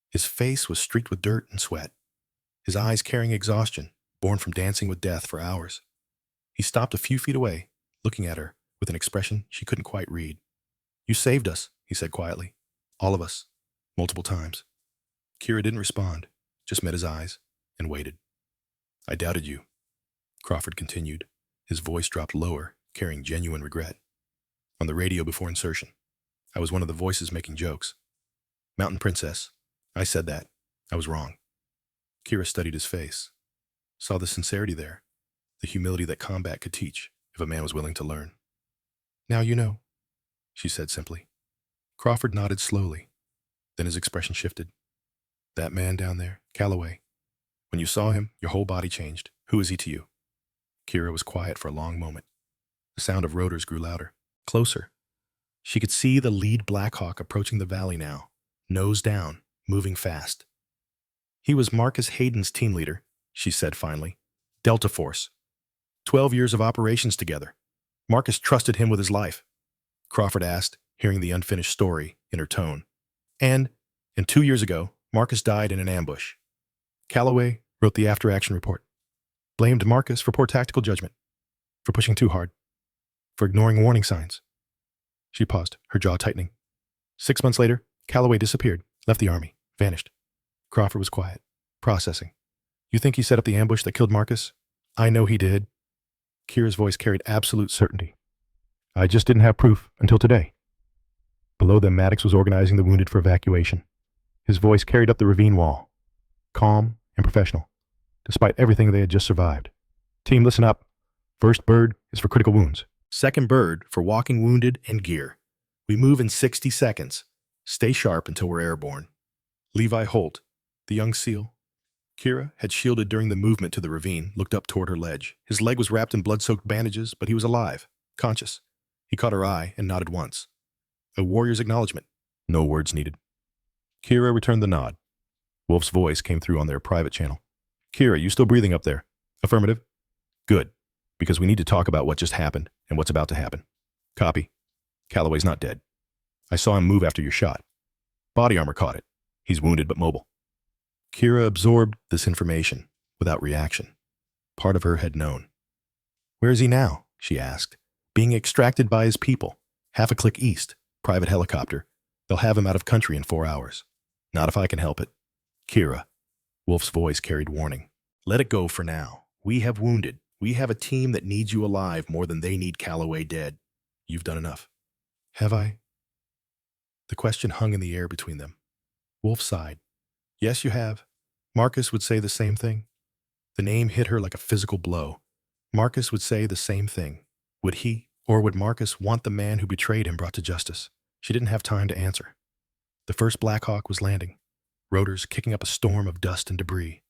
His face was streaked with dirt and sweat, his eyes carrying exhaustion, born from dancing with death for hours. He stopped a few feet away, looking at her with an expression she couldn't quite read. "You saved us," he said quietly. "All of us. Multiple times." Kira didn't respond, just met his eyes and waited. "I doubted you," Crawford continued. His voice dropped lower, carrying genuine regret. "On the radio before insertion, I was one of the voices making jokes. Mountain Princess. I said that. I was wrong." Kira studied his face, saw the sincerity there, the humility that combat could teach if a man was willing to learn. "Now you know," she said simply. Crawford nodded slowly. Then his expression shifted. "That man down there, Calloway. When you saw him, your whole body changed. Who is he to you?" Kira was quiet for a long moment. The sound of rotors grew louder, closer. She could see the lead Blackhawk approaching the valley now, nose down, moving fast. "He was Marcus Hayden's team leader," she said finally. "Delta Force. 12 years of operations together. Marcus trusted him with his life," Crawford asked, hearing the unfinished story in her tone. And 2 years ago, Marcus died in an ambush. Calloway wrote the after-action report. Blamed Marcus for poor tactical judgment, for pushing too hard, for ignoring warning signs. She paused, her jaw tightening. 6 months later, Calloway disappeared, left the army, vanished. Crawford was quiet, processing. "You think he set up the ambush that killed Marcus?" "I know he did." Kira's voice carried absolute certainty. "I just didn't have proof until today." Below them, Maddox was organizing the wounded for evacuation. His voice carried up the ravine wall, calm and professional, despite everything they had just survived. "Team, listen up. First bird is for critical wounds. Second bird for walking wounded and gear. We move in 60 seconds. Stay sharp until we're airborne." Levi Holt, the young SEAL, Kira had shielded during the movement to the ravine, looked up toward her ledge. His leg was wrapped in blood-soaked bandages, but he was alive, conscious. He caught her eye and nodded once. A warrior's acknowledgement. No words needed. Kira returned the nod. Wolf's voice came through on their private channel. "Kira, you still breathing up there?" "Affirmative." "Good, because we need to talk about what just happened and what's about to happen." "Copy. Calloway's not dead. I saw him move after your shot. Body armor caught it. He's wounded but mobile." Kira absorbed this information without reaction. Part of her had known. "Where is he now?" she asked. "Being extracted by his people. Half a click east. Private helicopter. They'll have him out of country in 4 hours. Not if I can help it." "Kira," Wolf's voice carried warning. "Let it go for now. We have wounded. We have a team that needs you alive more than they need Calloway dead. You've done enough." "Have I?" The question hung in the air between them. Wolf sighed. "Yes, you have." Marcus would say the same thing. The name hit her like a physical blow. Marcus would say the same thing. Would he, or would Marcus want the man who betrayed him brought to justice? She didn't have time to answer. The first Blackhawk was landing, rotors kicking up a storm of dust and debris.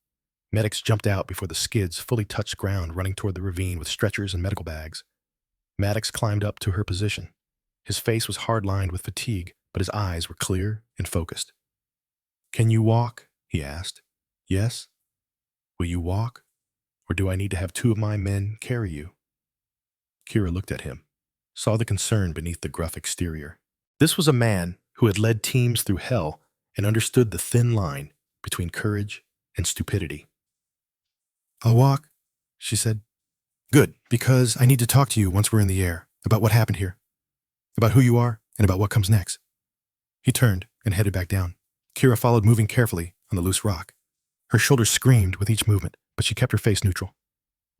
Medics jumped out before the skids fully touched ground, running toward the ravine with stretchers and medical bags. Maddox climbed up to her position. His face was hard-lined with fatigue, but his eyes were clear and focused. Can you walk? He asked. Yes. Will you walk? Or do I need to have 2 of my men carry you? Kira looked at him, saw the concern beneath the gruff exterior. This was a man who had led teams through hell and understood the thin line between courage and stupidity. I'll walk, she said. Good, because I need to talk to you once we're in the air about what happened here, about who you are, and about what comes next. He turned and headed back down. Kira followed, moving carefully on the loose rock. Her shoulders screamed with each movement, but she kept her face neutral.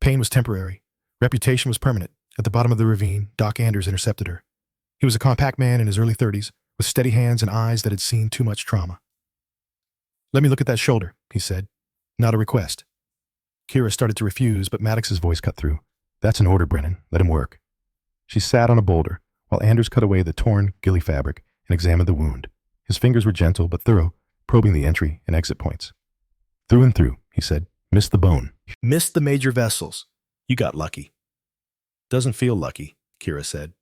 Pain was temporary. Reputation was permanent. At the bottom of the ravine, Doc Anders intercepted her. He was a compact man in his early 30s, with steady hands and eyes that had seen too much trauma. Let me look at that shoulder, he said. Not a request. Kira started to refuse, but Maddox's voice cut through. That's an order, Brennan. Let him work. She sat on a boulder, while Anders cut away the torn, gilly fabric and examined the wound. His fingers were gentle but thorough, probing the entry and exit points. Through and through, he said. Missed the bone. Missed the major vessels. You got lucky. Doesn't feel lucky, Kira said.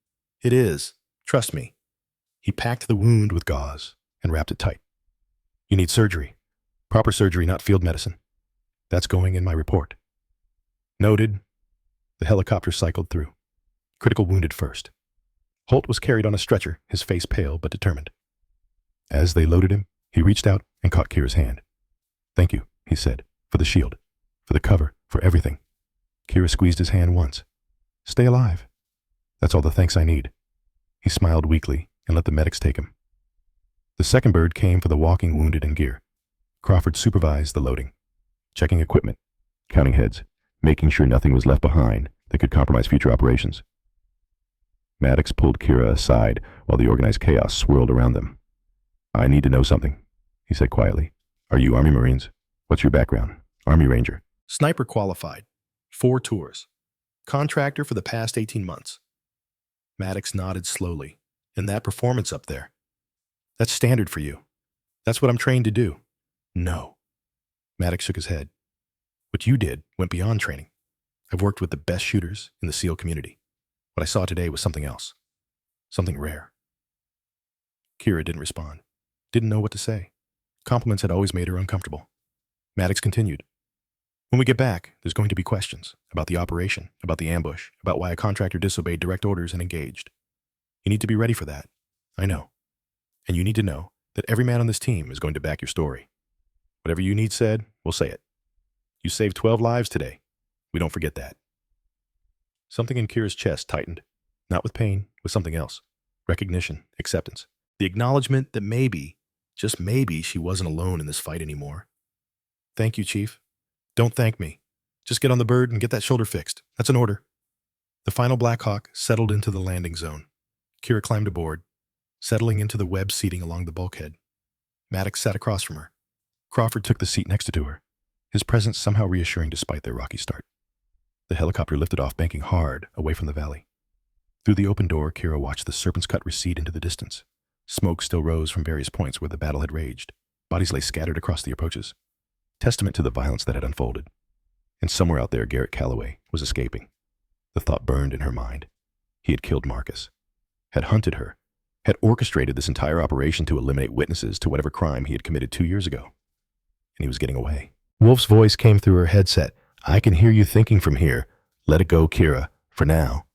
It is. Trust me. He packed the wound with gauze and wrapped it tight. You need surgery. Proper surgery, not field medicine. That's going in my report. Noted. The helicopter cycled through. Critical wounded first. Holt was carried on a stretcher, his face pale but determined. As they loaded him, he reached out and caught Kira's hand. Thank you, he said, for the shield, for the cover, for everything. Kira squeezed his hand once. Stay alive. That's all the thanks I need. He smiled weakly and let the medics take him. The second bird came for the walking wounded and gear. Crawford supervised the loading, checking equipment, counting heads, making sure nothing was left behind that could compromise future operations. Maddox pulled Kira aside while the organized chaos swirled around them. I need to know something, he said quietly. Are you Army Marines? What's your background? Army Ranger. Sniper qualified. 4 tours. Contractor for the past 18 months. Maddox nodded slowly. And that performance up there. That's standard for you. That's what I'm trained to do. No. Maddox shook his head. What you did went beyond training. I've worked with the best shooters in the SEAL community. What I saw today was something else. Something rare. Kira didn't respond. Didn't know what to say. Compliments had always made her uncomfortable. Maddox continued. When we get back, there's going to be questions about the operation, about the ambush, about why a contractor disobeyed direct orders and engaged. You need to be ready for that. I know. And you need to know that every man on this team is going to back your story. Whatever you need said, we'll say it. You saved 12 lives today. We don't forget that. Something in Kira's chest tightened. Not with pain, with something else. Recognition, acceptance. The acknowledgement that maybe, just maybe, she wasn't alone in this fight anymore. Thank you, Chief. Don't thank me. Just get on the bird and get that shoulder fixed. That's an order. The final Black Hawk settled into the landing zone. Kira climbed aboard, settling into the web seating along the bulkhead. Maddox sat across from her. Crawford took the seat next to her, his presence somehow reassuring despite their rocky start. The helicopter lifted off, banking hard away from the valley. Through the open door, Kira watched the Serpent's Cut recede into the distance. Smoke still rose from various points where the battle had raged. Bodies lay scattered across the approaches, testament to the violence that had unfolded. And somewhere out there, Garrett Calloway was escaping. The thought burned in her mind. He had killed Marcus, had hunted her, had orchestrated this entire operation to eliminate witnesses to whatever crime he had committed 2 years ago. And he was getting away. Wolf's voice came through her headset. I can hear you thinking from here. Let it go, Kira, for now.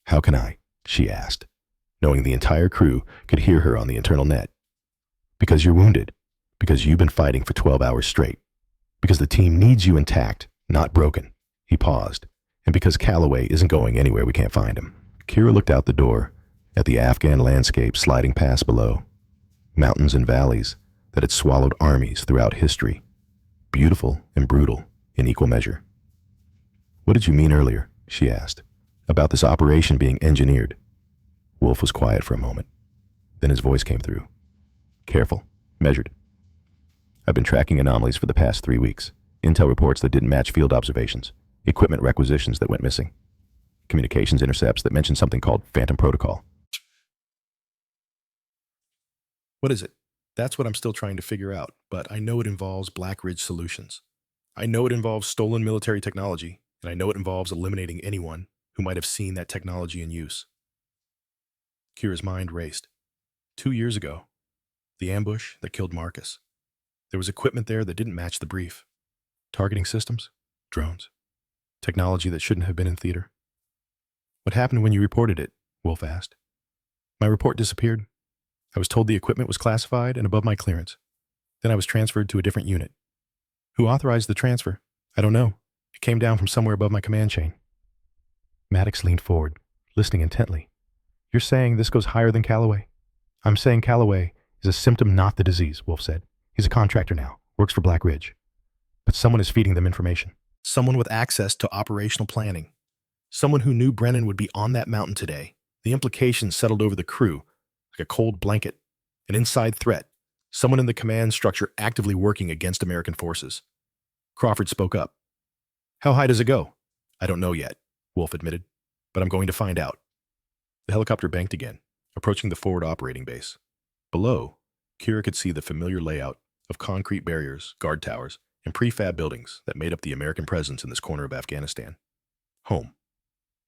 How can I? She asked, knowing the entire crew could hear her on the internal net. Because you're wounded. Because you've been fighting for 12 hours straight. Because the team needs you intact, not broken. He paused. And because Calloway isn't going anywhere we can't find him. Kira looked out the door at the Afghan landscape sliding past below. Mountains and valleys that had swallowed armies throughout history. Beautiful and brutal in equal measure. What did you mean earlier? She asked. About this operation being engineered. Wolf was quiet for a moment. Then his voice came through. Careful, measured. I've been tracking anomalies for the past 3 weeks. Intel reports that didn't match field observations. Equipment requisitions that went missing. Communications intercepts that mentioned something called Phantom Protocol. What is it? That's what I'm still trying to figure out, but I know it involves Black Ridge Solutions. I know it involves stolen military technology, and I know it involves eliminating anyone who might have seen that technology in use. Kira's mind raced. 2 years ago, the ambush that killed Marcus. There was equipment there that didn't match the brief. Targeting systems, drones, technology that shouldn't have been in theater. What happened when you reported it? Wolf asked. My report disappeared. I was told the equipment was classified and above my clearance. Then I was transferred to a different unit. Who authorized the transfer? I don't know. It came down from somewhere above my command chain. Maddox leaned forward, listening intently. You're saying this goes higher than Calloway? I'm saying Calloway is a symptom, not the disease, Wolf said. He's a contractor now, works for Black Ridge. But someone is feeding them information. Someone with access to operational planning. Someone who knew Brennan would be on that mountain today. The implications settled over the crew like a cold blanket. An inside threat. Someone in the command structure actively working against American forces. Crawford spoke up. How high does it go? I don't know yet, Wolf admitted, but I'm going to find out. The helicopter banked again, approaching the forward operating base. Below, Kira could see the familiar layout of concrete barriers, guard towers, and prefab buildings that made up the American presence in this corner of Afghanistan. Home,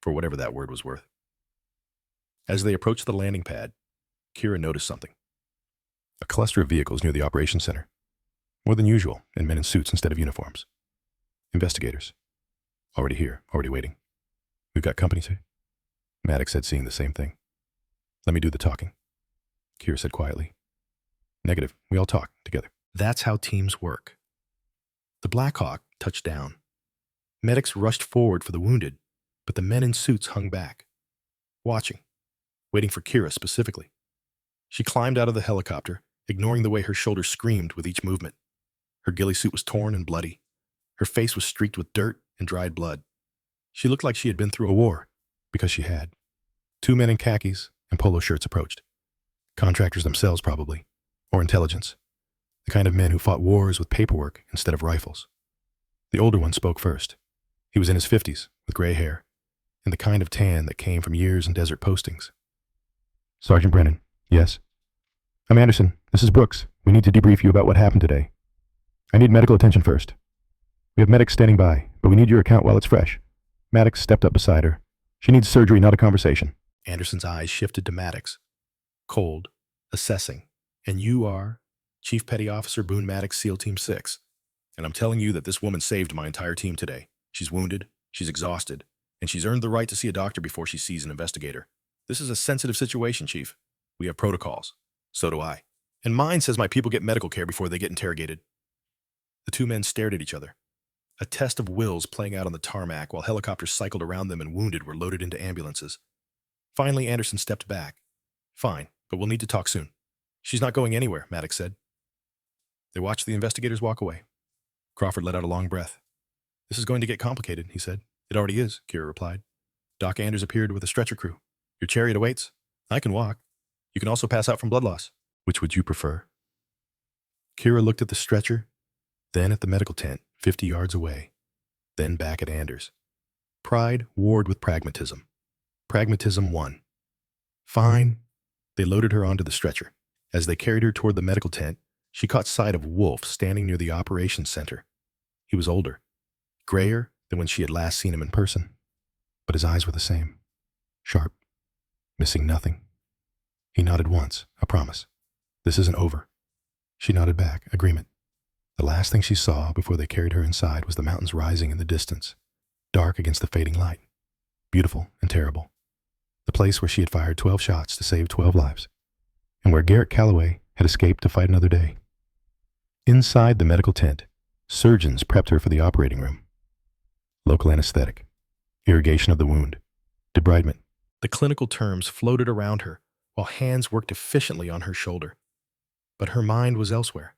for whatever that word was worth. As they approached the landing pad, Kira noticed something. A cluster of vehicles near the operations center. More than usual, and men in suits instead of uniforms. Investigators. Already here, already waiting. We've got company, sir? Maddox said, seeing the same thing. Let me do the talking, Kira said quietly. Negative, we all talk together. That's how teams work. The Black Hawk touched down. Medics rushed forward for the wounded, but the men in suits hung back, watching, waiting for Kira specifically. She climbed out of the helicopter, ignoring the way her shoulder screamed with each movement. Her ghillie suit was torn and bloody. Her face was streaked with dirt and dried blood. She looked like she had been through a war, because she had. Two men in khakis and polo shirts approached. Contractors themselves, probably, or intelligence. The kind of men who fought wars with paperwork instead of rifles. The older one spoke first. He was in his 50s, with gray hair, and the kind of tan that came from years in desert postings. Sergeant Brennan, yes? I'm Anderson. This is Brooks. We need to debrief you about what happened today. I need medical attention first. We have medics standing by, but we need your account while it's fresh. Maddox stepped up beside her. She needs surgery, not a conversation. Anderson's eyes shifted to Maddox. Cold, assessing. And you are Chief Petty Officer Boone Maddox, SEAL Team 6. And I'm telling you that this woman saved my entire team today. She's wounded, she's exhausted, and she's earned the right to see a doctor before she sees an investigator. This is a sensitive situation, Chief. We have protocols. So do I. And mine says my people get medical care before they get interrogated. The two men stared at each other. A test of wills playing out on the tarmac while helicopters cycled around them and wounded were loaded into ambulances. Finally, Anderson stepped back. Fine, but we'll need to talk soon. She's not going anywhere, Maddox said. They watched the investigators walk away. Crawford let out a long breath. This is going to get complicated, he said. It already is, Kira replied. Doc Anders appeared with a stretcher crew. Your chariot awaits. I can walk. You can also pass out from blood loss. Which would you prefer? Kira looked at the stretcher, then at the medical tent, 50 yards away, then back at Anders. Pride warred with pragmatism. Pragmatism won. Fine. They loaded her onto the stretcher. As they carried her toward the medical tent, she caught sight of Wolf standing near the operations center. He was older, grayer than when she had last seen him in person, but his eyes were the same, sharp, missing nothing. He nodded once, a promise. This isn't over. She nodded back, agreement. The last thing she saw before they carried her inside was the mountains rising in the distance, dark against the fading light. Beautiful and terrible. The place where she had fired 12 shots to save 12 lives, and where Garrett Calloway had escaped to fight another day. Inside the medical tent, surgeons prepped her for the operating room. Local anesthetic, irrigation of the wound, debridement. The clinical terms floated around her while hands worked efficiently on her shoulder. But her mind was elsewhere.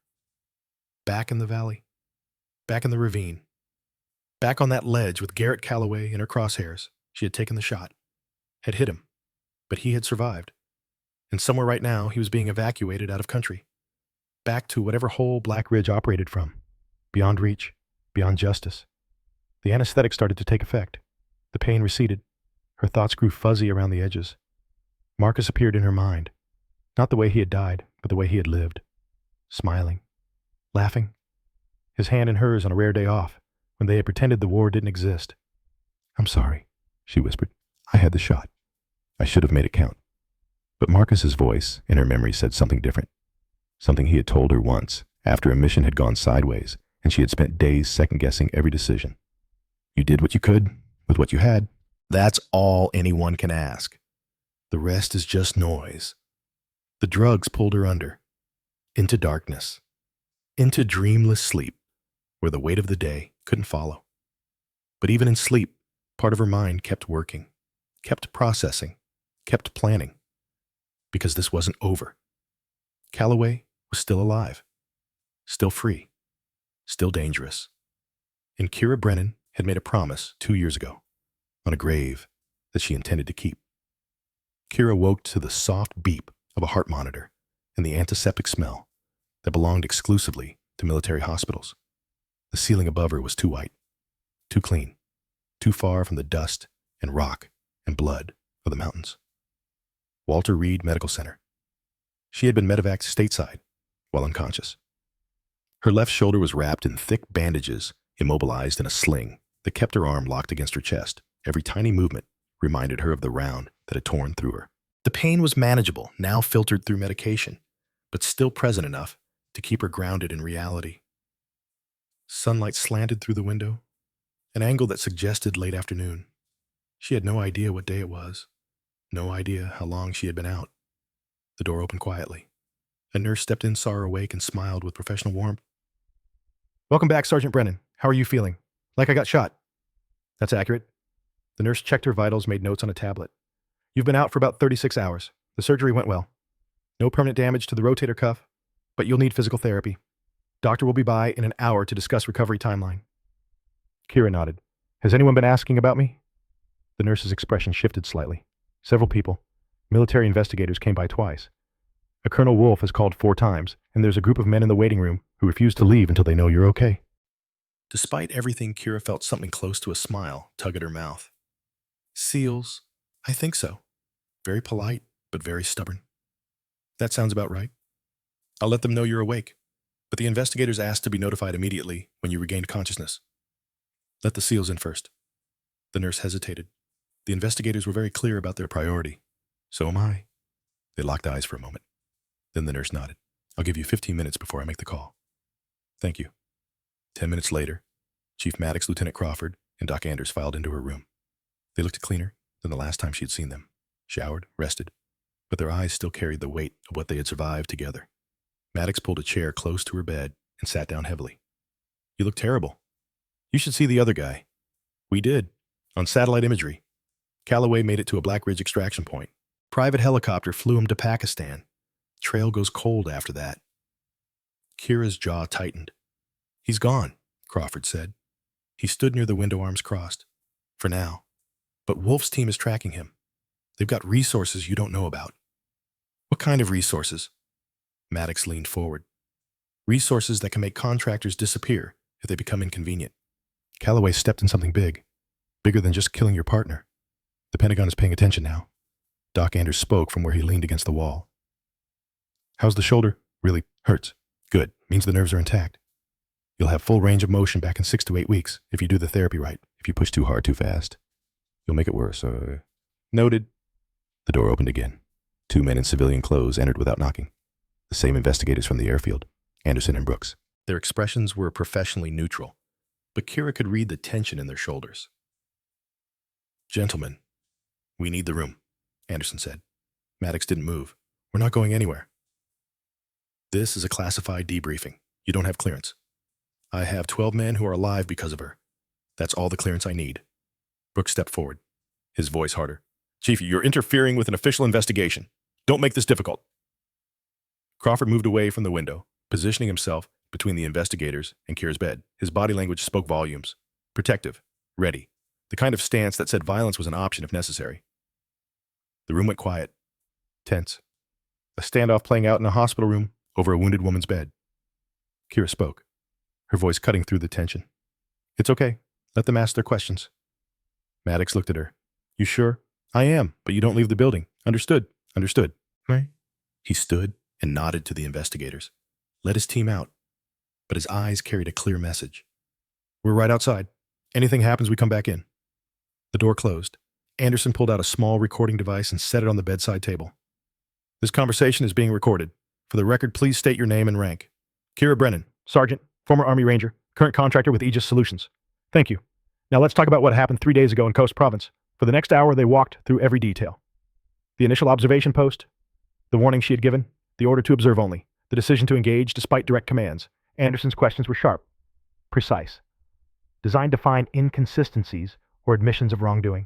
Back in the valley, back in the ravine, back on that ledge with Garrett Calloway in her crosshairs. She had taken the shot, had hit him, but he had survived. And somewhere right now, he was being evacuated out of country, back to whatever hole Black Ridge operated from, beyond reach, beyond justice. The anesthetic started to take effect. The pain receded. Her thoughts grew fuzzy around the edges. Marcus appeared in her mind, not the way he had died, but the way he had lived, smiling, laughing, his hand in hers on a rare day off, when they had pretended the war didn't exist. I'm sorry, she whispered. I had the shot. I should have made it count. But Marcus's voice, in her memory, said something different. Something he had told her once, after a mission had gone sideways and she had spent days second-guessing every decision. You did what you could with what you had. That's all anyone can ask. The rest is just noise. The drugs pulled her under, into darkness, into dreamless sleep, where the weight of the day couldn't follow. But even in sleep, part of her mind kept working, kept processing, kept planning. Because this wasn't over. Calloway was still alive, still free, still dangerous. And Kira Brennan had made a promise 2 years ago, on a grave that she intended to keep. Kira woke to the soft beep of a heart monitor and the antiseptic smell that belonged exclusively to military hospitals. The ceiling above her was too white, too clean, too far from the dust and rock and blood of the mountains. Walter Reed Medical Center. She had been medevaced stateside while unconscious. Her left shoulder was wrapped in thick bandages, immobilized in a sling that kept her arm locked against her chest. Every tiny movement reminded her of the round that had torn through her. The pain was manageable, now filtered through medication, but still present enough to keep her grounded in reality. Sunlight slanted through the window, an angle that suggested late afternoon. She had no idea what day it was, no idea how long she had been out. The door opened quietly. A nurse stepped in, saw her awake, and smiled with professional warmth. Welcome back, Sergeant Brennan. How are you feeling? Like I got shot. That's accurate. The nurse checked her vitals, made notes on a tablet. You've been out for about 36 hours. The surgery went well. No permanent damage to the rotator cuff, but you'll need physical therapy. Doctor will be by in an hour to discuss recovery timeline. Kira nodded. Has anyone been asking about me? The nurse's expression shifted slightly. Several people. Military investigators came by twice. A Colonel Wolf has called 4 times, and there's a group of men in the waiting room who refuse to leave until they know you're okay. Despite everything, Kira felt something close to a smile tug at her mouth. SEALs? I think so. Very polite, but very stubborn. That sounds about right. I'll let them know you're awake, but the investigators asked to be notified immediately when you regained consciousness. Let the SEALs in first. The nurse hesitated. The investigators were very clear about their priority. So am I. They locked eyes for a moment. Then the nurse nodded. I'll give you 15 minutes before I make the call. Thank you. 10 minutes later, Chief Maddox, Lieutenant Crawford, and Doc Anders filed into her room. They looked cleaner than the last time she had seen them. Showered, rested, but their eyes still carried the weight of what they had survived together. Maddox pulled a chair close to her bed and sat down heavily. You look terrible. You should see the other guy. We did. On satellite imagery. Calloway made it to a Black Ridge extraction point. Private helicopter flew him to Pakistan. Trail goes cold after that. Kira's jaw tightened. He's gone, Crawford said. He stood near the window, arms crossed. For now. But Wolf's team is tracking him. They've got resources you don't know about. What kind of resources? Maddox leaned forward. Resources that can make contractors disappear if they become inconvenient. Calloway stepped in something big. Bigger than just killing your partner. The Pentagon is paying attention now. Doc Anders spoke from where he leaned against the wall. How's the shoulder? Really hurts. Good. Means the nerves are intact. You'll have full range of motion back in 6 to 8 weeks if you do the therapy right. If you push too hard, too fast, you'll make it worse. Noted. The door opened again. 2 men in civilian clothes entered without knocking. The same investigators from the airfield, Anderson and Brooks. Their expressions were professionally neutral, but Kira could read the tension in their shoulders. Gentlemen, we need the room, Anderson said. Maddox didn't move. We're not going anywhere. This is a classified debriefing. You don't have clearance. I have 12 men who are alive because of her. That's all the clearance I need. Brooks stepped forward, his voice harder. Chief, you're interfering with an official investigation. Don't make this difficult. Crawford moved away from the window, positioning himself between the investigators and Kira's bed. His body language spoke volumes. Protective. Ready. The kind of stance that said violence was an option if necessary. The room went quiet. Tense. A standoff playing out in a hospital room over a wounded woman's bed. Kira spoke, her voice cutting through the tension. It's okay. Let them ask their questions. Maddox looked at her. You sure? I am, but you don't leave the building. Understood. Understood. Right? He stood and nodded to the investigators. Let his team out. But his eyes carried a clear message. We're right outside. Anything happens, we come back in. The door closed. Anderson pulled out a small recording device and set it on the bedside table. This conversation is being recorded. For the record, please state your name and rank. Kira Brennan, Sergeant, former Army Ranger, current contractor with Aegis Solutions. Thank you. Now let's talk about what happened 3 days ago in Coast Province. For the next hour, they walked through every detail. The initial observation post, the warning she had given, the order to observe only, the decision to engage despite direct commands. Anderson's questions were sharp, precise, designed to find inconsistencies or admissions of wrongdoing.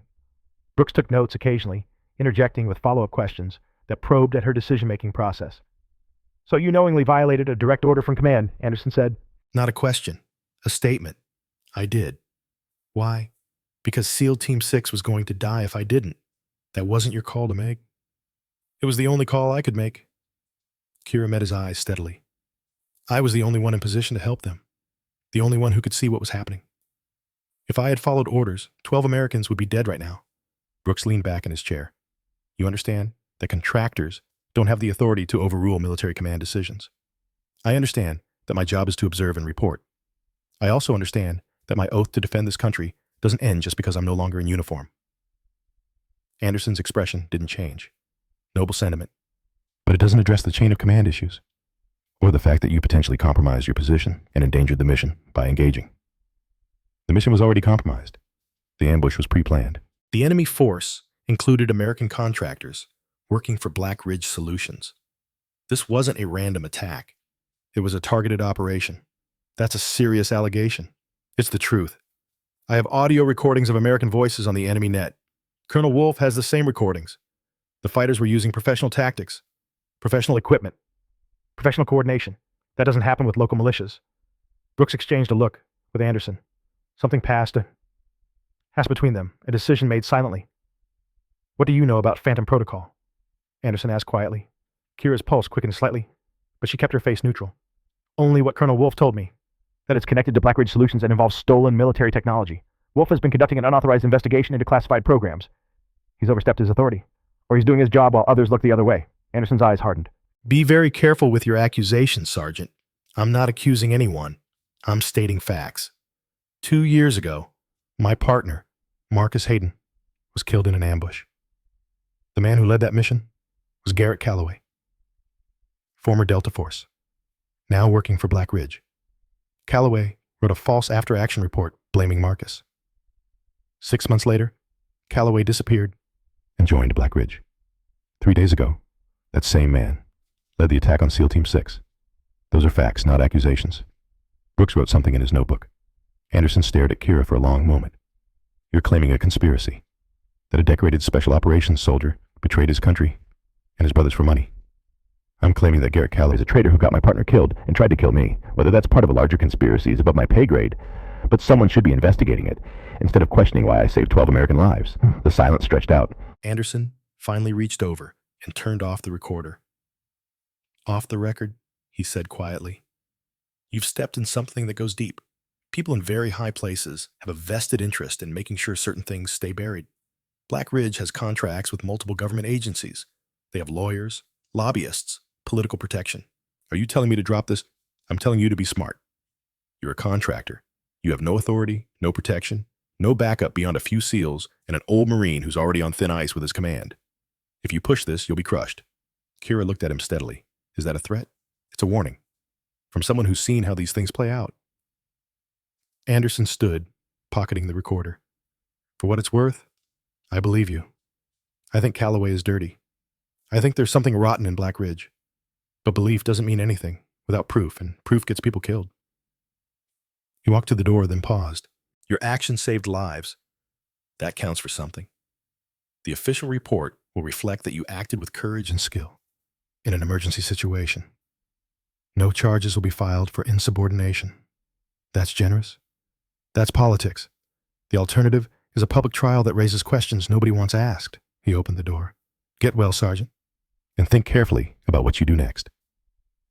Brooks took notes occasionally, interjecting with follow-up questions that probed at her decision-making process. So you knowingly violated a direct order from command, Anderson said. Not a question, a statement. I did. Why? Because SEAL Team 6 was going to die if I didn't. That wasn't your call to make. It was the only call I could make. Kira met his eyes steadily. I was the only one in position to help them, the only one who could see what was happening. If I had followed orders, 12 Americans would be dead right now. Brooks leaned back in his chair. You understand that contractors don't have the authority to overrule military command decisions. I understand that my job is to observe and report. I also understand that my oath to defend this country doesn't end just because I'm no longer in uniform. Anderson's expression didn't change. Noble sentiment. But it doesn't address the chain of command issues, or the fact that you potentially compromised your position and endangered the mission by engaging. The mission was already compromised. The ambush was pre-planned. The enemy force included American contractors working for Black Ridge Solutions. This wasn't a random attack. It was a targeted operation. That's a serious allegation. It's the truth. I have audio recordings of American voices on the enemy net. Colonel Wolf has the same recordings. The fighters were using professional tactics, professional equipment, professional coordination. That doesn't happen with local militias. Brooks exchanged a look with Anderson. Something passed between them, a decision made silently. What do you know about Phantom Protocol? Anderson asked quietly. Kira's pulse quickened slightly, but she kept her face neutral. Only what Colonel Wolf told me, that it's connected to Black Ridge Solutions and involves stolen military technology. Wolf has been conducting an unauthorized investigation into classified programs. He's overstepped his authority, or he's doing his job while others look the other way. Anderson's eyes hardened. Be very careful with your accusations, Sergeant. I'm not accusing anyone. I'm stating facts. 2 years ago, my partner, Marcus Hayden, was killed in an ambush. The man who led that mission was Garrett Calloway, former Delta Force, now working for Black Ridge. Calloway wrote a false after-action report blaming Marcus. 6 months later, Calloway disappeared and joined Black Ridge. 3 days ago, that same man led the attack on SEAL Team 6. Those are facts, not accusations. Brooks wrote something in his notebook. Anderson stared at Kira for a long moment. You're claiming a conspiracy, that a decorated special operations soldier betrayed his country and his brothers for money. I'm claiming that Garrett Calloway is a traitor who got my partner killed and tried to kill me. Whether that's part of a larger conspiracy is above my pay grade, but someone should be investigating it, instead of questioning why I saved 12 American lives. The silence stretched out. Anderson finally reached over and turned off the recorder. Off the record, he said quietly. You've stepped in something that goes deep. People in very high places have a vested interest in making sure certain things stay buried. Black Ridge has contracts with multiple government agencies. They have lawyers, lobbyists, political protection. Are you telling me to drop this? I'm telling you to be smart. You're a contractor. You have no authority, no protection, no backup beyond a few SEALs and an old Marine who's already on thin ice with his command. If you push this, you'll be crushed. Kira looked at him steadily. Is that a threat? It's a warning. From someone who's seen how these things play out. Anderson stood, pocketing the recorder. For what it's worth, I believe you. I think Calloway is dirty. I think there's something rotten in Black Ridge. But belief doesn't mean anything without proof, and proof gets people killed. He walked to the door, then paused. Your action saved lives. That counts for something. The official report will reflect that you acted with courage and skill in an emergency situation. No charges will be filed for insubordination. That's generous. That's politics. The alternative is a public trial that raises questions nobody wants asked. He opened the door. Get well, Sergeant, and think carefully about what you do next.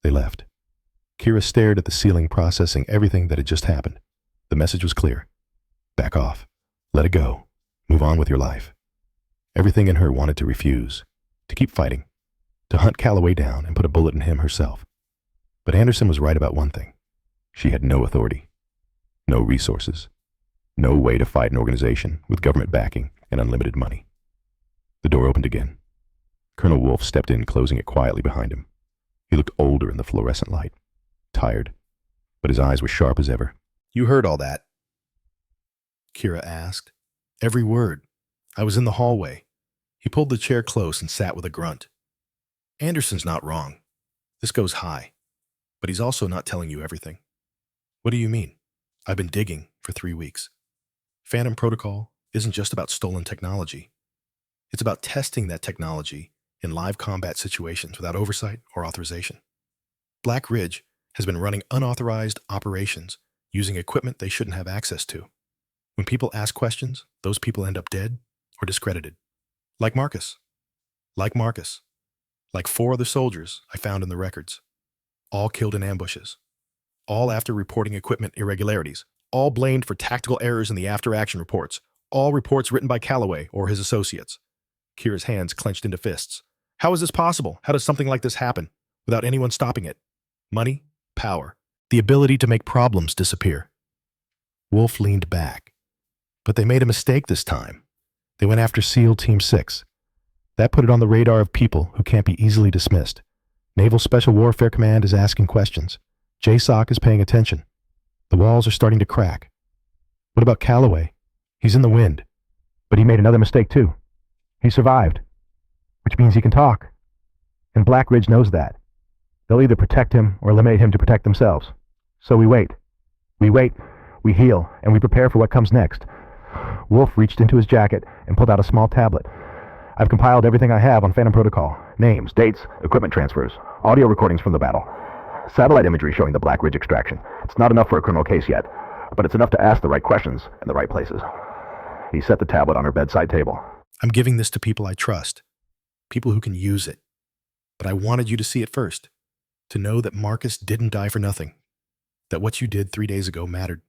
They left. Kira stared at the ceiling, processing everything that had just happened. The message was clear. Back off. Let it go. Move on with your life. Everything in her wanted to refuse, to keep fighting, to hunt Calloway down and put a bullet in him herself. But Anderson was right about one thing. She had no authority, no resources, no way to fight an organization with government backing and unlimited money. The door opened again. Colonel Wolf stepped in, closing it quietly behind him. He looked older in the fluorescent light, tired, but his eyes were sharp as ever. "You heard all that?" Kira asked. "Every word. I was in the hallway." He pulled the chair close and sat with a grunt. "Anderson's not wrong. This goes high. But he's also not telling you everything." "What do you mean?" "I've been digging for 3 weeks. Phantom Protocol isn't just about stolen technology. It's about testing that technology in live combat situations without oversight or authorization. Black Ridge has been running unauthorized operations using equipment they shouldn't have access to. When people ask questions, those people end up dead or discredited. Like Marcus. Like Marcus. Like 4 other soldiers I found in the records. All killed in ambushes. All after reporting equipment irregularities. All blamed for tactical errors in the after-action reports. All reports written by Calloway or his associates." Kira's hands clenched into fists. "How is this possible? How does something like this happen without anyone stopping it? Money, power, the ability to make problems disappear." Wolf leaned back. "But they made a mistake this time. They went after SEAL Team 6. That put it on the radar of people who can't be easily dismissed. Naval Special Warfare Command is asking questions. JSOC is paying attention. The walls are starting to crack. What about Calloway? He's in the wind." But he made another mistake too. He survived, which means he can talk. And Black Ridge knows that. They'll either protect him or eliminate him to protect themselves. So we wait. We wait, we heal, and we prepare for what comes next. Wolf reached into his jacket and pulled out a small tablet. "I've compiled everything I have on Phantom Protocol. Names, dates, equipment transfers, audio recordings from the battle. Satellite imagery showing the Black Ridge extraction. It's not enough for a criminal case yet, but it's enough to ask the right questions in the right places." He set the tablet on her bedside table. "I'm giving this to people I trust, people who can use it. But I wanted you to see it first, to know that Marcus didn't die for nothing, that what you did 3 days ago mattered."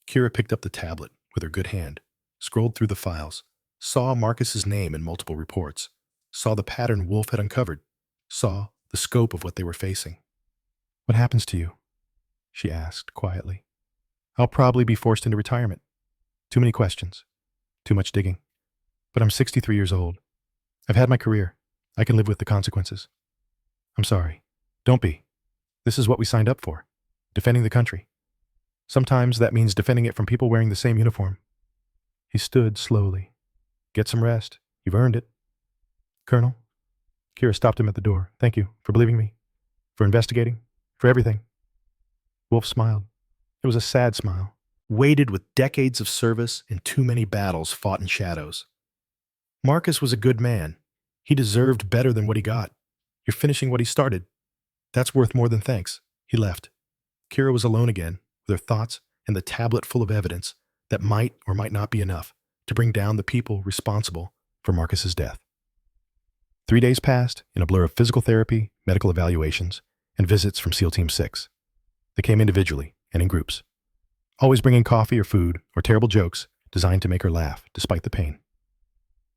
Kira picked up the tablet with her good hand, scrolled through the files, saw Marcus's name in multiple reports, saw the pattern Wolf had uncovered, saw the scope of what they were facing. "What happens to you?" she asked quietly. "I'll probably be forced into retirement. Too many questions. Too much digging. But I'm 63 years old. I've had my career. I can live with the consequences. I'm sorry. Don't be. This is what we signed up for. Defending the country. Sometimes that means defending it from people wearing the same uniform." He stood slowly. "Get some rest. You've earned it." "Colonel?" Kira stopped him at the door. "Thank you for believing me, for investigating, for everything." Wolf smiled. It was a sad smile, weighted with decades of service and too many battles fought in shadows. "Marcus was a good man. He deserved better than what he got. You're finishing what he started. That's worth more than thanks." He left. Kira was alone again, with her thoughts and the tablet full of evidence that might or might not be enough to bring down the people responsible for Marcus's death. 3 days passed in a blur of physical therapy, medical evaluations, and visits from SEAL Team 6. They came individually and in groups, always bringing coffee or food or terrible jokes designed to make her laugh despite the pain.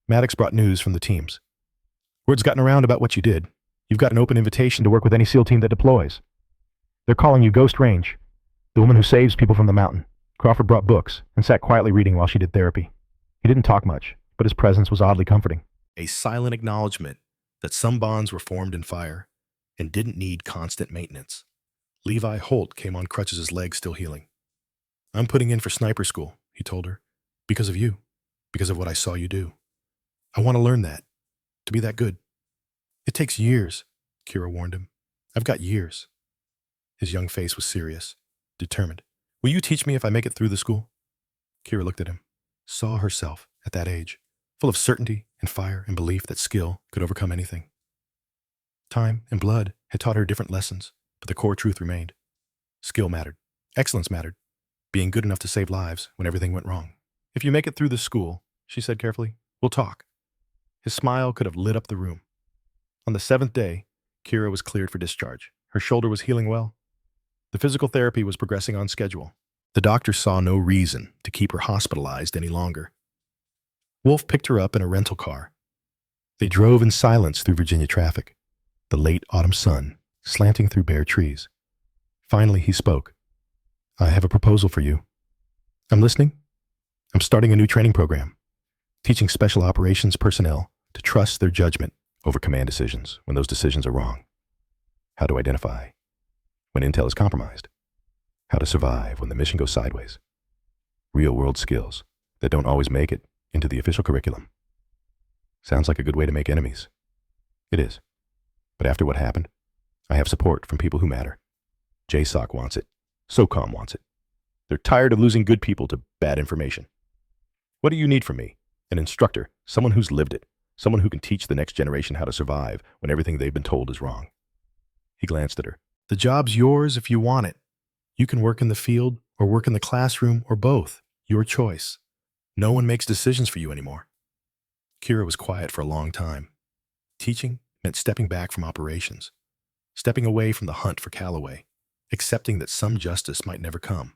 Maddox brought news from the teams. "Word's gotten around about what you did. You've got an open invitation to work with any SEAL team that deploys. They're calling you Ghost Range, the woman who saves people from the mountain." Crawford brought books and sat quietly reading while she did therapy. He didn't talk much, but his presence was oddly comforting. A silent acknowledgement that some bonds were formed in fire and didn't need constant maintenance. Levi Holt came on crutches, his legs still healing. "I'm putting in for sniper school," he told her, "because of you, because of what I saw you do. I want to learn that, to be that good." "It takes years," Kira warned him. "I've got years." His young face was serious, determined. "Will you teach me if I make it through the school?" Kira looked at him, saw herself at that age, full of certainty and fire and belief that skill could overcome anything. Time and blood had taught her different lessons, but the core truth remained. Skill mattered. Excellence mattered. Being good enough to save lives when everything went wrong. "If you make it through the school," she said carefully, "we'll talk." His smile could have lit up the room. On the 7th day, Kira was cleared for discharge. Her shoulder was healing well. The physical therapy was progressing on schedule. The doctor saw no reason to keep her hospitalized any longer. Wolf picked her up in a rental car. They drove in silence through Virginia traffic, the late autumn sun slanting through bare trees. Finally, he spoke. "I have a proposal for you." "I'm listening." "I'm starting a new training program, teaching special operations personnel to trust their judgment over command decisions when those decisions are wrong. How to identify, when intel is compromised, how to survive when the mission goes sideways. Real-world skills that don't always make it into the official curriculum. Sounds like a good way to make enemies. It is. But after what happened, I have support from people who matter. JSOC wants it. SOCOM wants it. They're tired of losing good people to bad information. What do you need from me? An instructor, someone who's lived it, someone who can teach the next generation how to survive when everything they've been told is wrong. He glanced at her. The job's yours if you want it. You can work in the field or work in the classroom or both. Your choice. No one makes decisions for you anymore. Kira was quiet for a long time. Teaching meant stepping back from operations, stepping away from the hunt for Calloway, accepting that some justice might never come.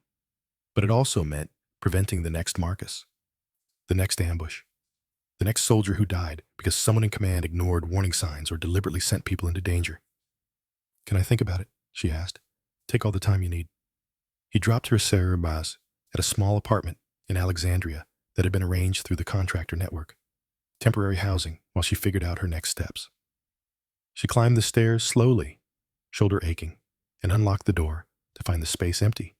But it also meant preventing the next Marcus, the next ambush, the next soldier who died because someone in command ignored warning signs or deliberately sent people into danger. "Can I think about it?" she asked. "Take all the time you need." He dropped her Cerebas at a small apartment in Alexandria that had been arranged through the contractor network, temporary housing while she figured out her next steps. She climbed the stairs slowly, shoulder aching, and unlocked the door to find the space empty,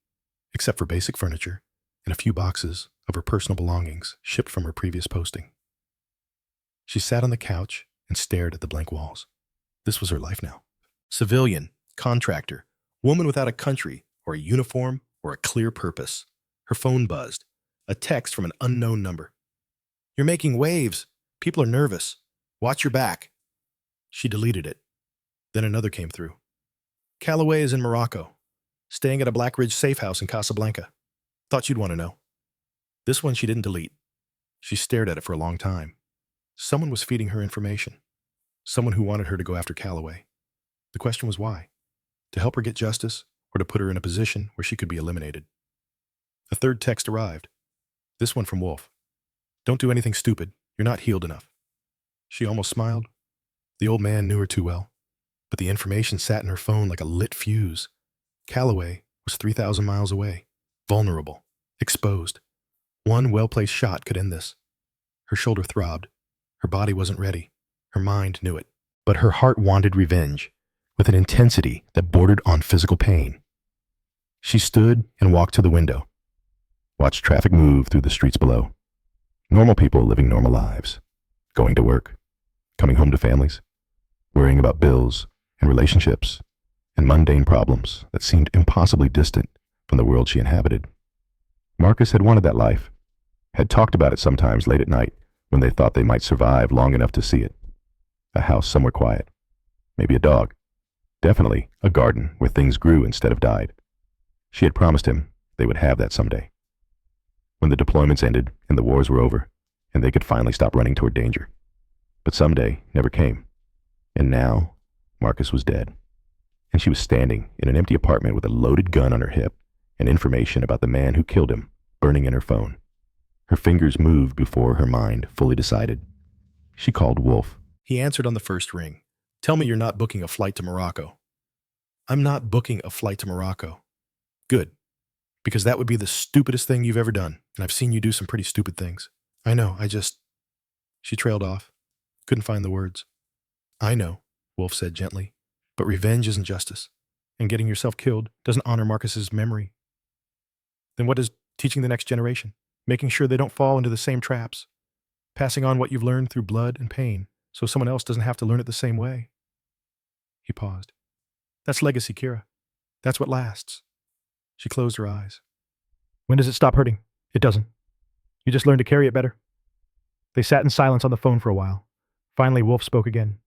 except for basic furniture and a few boxes of her personal belongings shipped from her previous posting. She sat on the couch and stared at the blank walls. This was her life now. Civilian, contractor, woman without a country or a uniform or a clear purpose. Her phone buzzed. A text from an unknown number. "You're making waves. People are nervous. Watch your back." She deleted it. Then another came through. "Calloway is in Morocco, staying at a Black Ridge safe house in Casablanca. Thought you'd want to know." This one she didn't delete. She stared at it for a long time. Someone was feeding her information. Someone who wanted her to go after Calloway. The question was why? To help her get justice or to put her in a position where she could be eliminated? A third text arrived. This one from Wolf. "Don't do anything stupid. You're not healed enough." She almost smiled. The old man knew her too well. But the information sat in her phone like a lit fuse. Calloway was 3,000 miles away. Vulnerable. Exposed. One well-placed shot could end this. Her shoulder throbbed. Her body wasn't ready. Her mind knew it. But her heart wanted revenge, with an intensity that bordered on physical pain. She stood and walked to the window. Watched traffic move through the streets below. Normal people living normal lives. Going to work. Coming home to families. Worrying about bills and relationships and mundane problems that seemed impossibly distant from the world she inhabited. Marcus had wanted that life. Had talked about it sometimes late at night when they thought they might survive long enough to see it. A house somewhere quiet. Maybe a dog. Definitely a garden where things grew instead of died. She had promised him they would have that someday. When the deployments ended and the wars were over, and they could finally stop running toward danger. But someday never came. And now, Marcus was dead. And she was standing in an empty apartment with a loaded gun on her hip and information about the man who killed him burning in her phone. Her fingers moved before her mind fully decided. She called Wolf. He answered on the first ring. "Tell me you're not booking a flight to Morocco." "I'm not booking a flight to Morocco." "Good. Because that would be the stupidest thing you've ever done, and I've seen you do some pretty stupid things. I know, She trailed off. Couldn't find the words. "I know," Wolf said gently, "but revenge isn't justice, and getting yourself killed doesn't honor Marcus's memory." "Then what is teaching the next generation? Making sure they don't fall into the same traps? Passing on what you've learned through blood and pain, so someone else doesn't have to learn it the same way?" He paused. "That's legacy, Kira. That's what lasts." She closed her eyes. "When does it stop hurting?" "It doesn't. You just learn to carry it better." They sat in silence on the phone for a while. Finally, Wolf spoke again.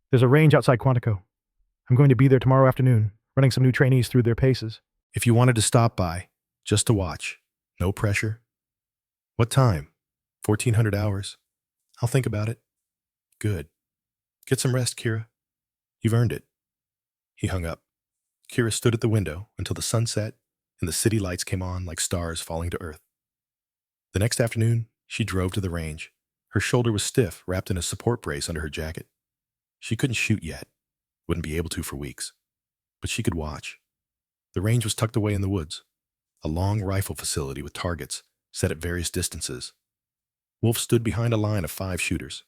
"There's a range outside Quantico. I'm going to be there tomorrow afternoon, running some new trainees through their paces. If you wanted to stop by, just to watch. No pressure." "What time?" 1400 hours. "I'll think about it." "Good. Get some rest, Kira. You've earned it." He hung up. Kira stood at the window until the sun set and the city lights came on like stars falling to earth. The next afternoon, she drove to the range. Her shoulder was stiff, wrapped in a support brace under her jacket. She couldn't shoot yet, wouldn't be able to for weeks, but she could watch. The range was tucked away in the woods, a long rifle facility with targets set at various distances. Wolf stood behind a line of 5 shooters,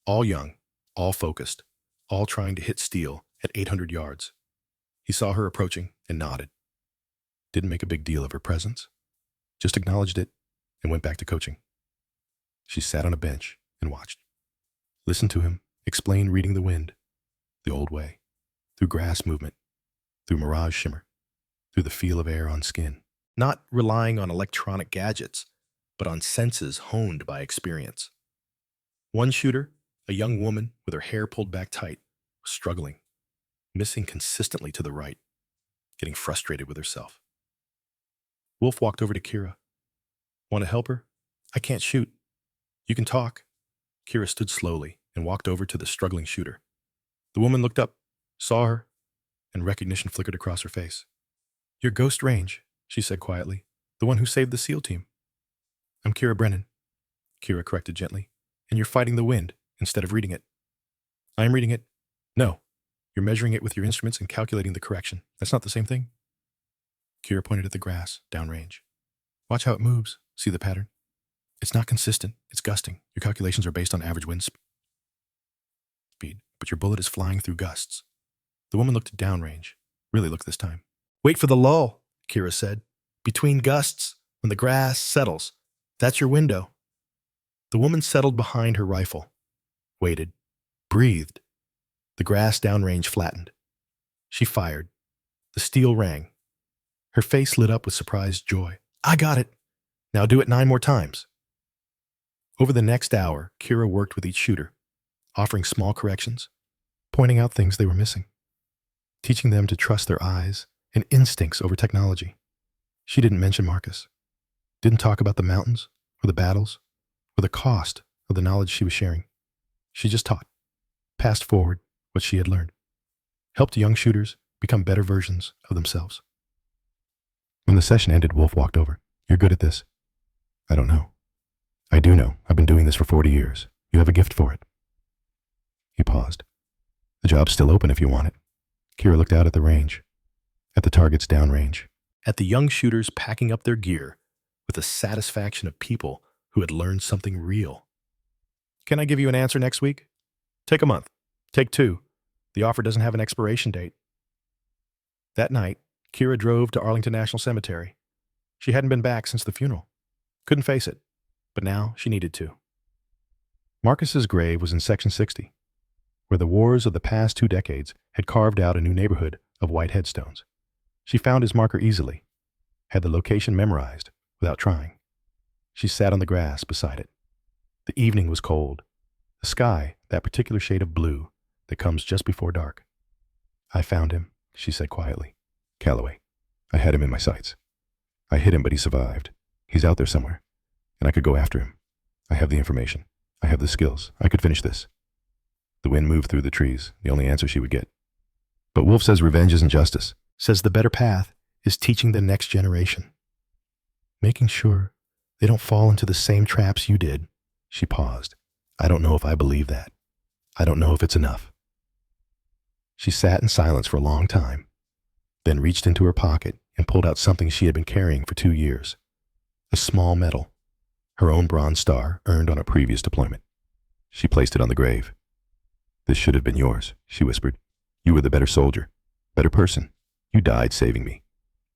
all young, all focused, all trying to hit steel at 800 yards. He saw her approaching and nodded. Didn't make a big deal of her presence. Just acknowledged it and went back to coaching. She sat on a bench and watched. Listened to him explain reading the wind, the old way, through grass movement, through mirage shimmer, through the feel of air on skin. Not relying on electronic gadgets, but on senses honed by experience. One shooter, a young woman with her hair pulled back tight, was struggling, missing consistently to the right, getting frustrated with herself. Wolf walked over to Kira. Want to help her? I can't shoot. You can talk. Kira stood slowly and walked over to the struggling shooter. The woman looked up, saw her, and recognition flickered across her face. You're Ghost Range, she said quietly, the one who saved the SEAL team. I'm Kira Brennan, Kira corrected gently, and you're fighting the wind instead of reading it. I'm reading it. No, you're measuring it with your instruments and calculating the correction. That's not the same thing. Kira pointed at the grass, downrange. Watch how it moves. See the pattern? It's not consistent. It's gusting. Your calculations are based on average wind speed, but your bullet is flying through gusts. The woman looked at downrange. Really looked this time. Wait for the lull, Kira said. Between gusts, when the grass settles. That's your window. The woman settled behind her rifle. Waited. Breathed. The grass downrange flattened. She fired. The steel rang. Her face lit up with surprised joy. I got it. Now do it 9 more times. Over the next hour, Kira worked with each shooter, offering small corrections, pointing out things they were missing, teaching them to trust their eyes and instincts over technology. She didn't mention Marcus, didn't talk about the mountains or the battles or the cost of the knowledge she was sharing. She just taught, passed forward what she had learned, helped young shooters become better versions of themselves. When the session ended, Wolf walked over. You're good at this. I don't know. I do know. I've been doing this for 40 years. You have a gift for it. He paused. The job's still open if you want it. Kira looked out at the range, at the targets downrange, at the young shooters packing up their gear with the satisfaction of people who had learned something real. Can I give you an answer next week? Take a month. Take 2. The offer doesn't have an expiration date. That night, Kira drove to Arlington National Cemetery. She hadn't been back since the funeral. Couldn't face it, but now she needed to. Marcus's grave was in Section 60, where the wars of the past 2 decades had carved out a new neighborhood of white headstones. She found his marker easily, had the location memorized without trying. She sat on the grass beside it. The evening was cold, the sky that particular shade of blue that comes just before dark. I found him, she said quietly. Calloway. I had him in my sights. I hit him, but he survived. He's out there somewhere, and I could go after him. I have the information. I have the skills. I could finish this. The wind moved through the trees, the only answer she would get. But Wolf says revenge isn't justice. Says the better path is teaching the next generation. Making sure they don't fall into the same traps you did. She paused. I don't know if I believe that. I don't know if it's enough. She sat in silence for a long time, then reached into her pocket and pulled out something she had been carrying for 2 years. A small medal, her own bronze star earned on a previous deployment. She placed it on the grave. This should have been yours, she whispered. You were the better soldier, better person. You died saving me,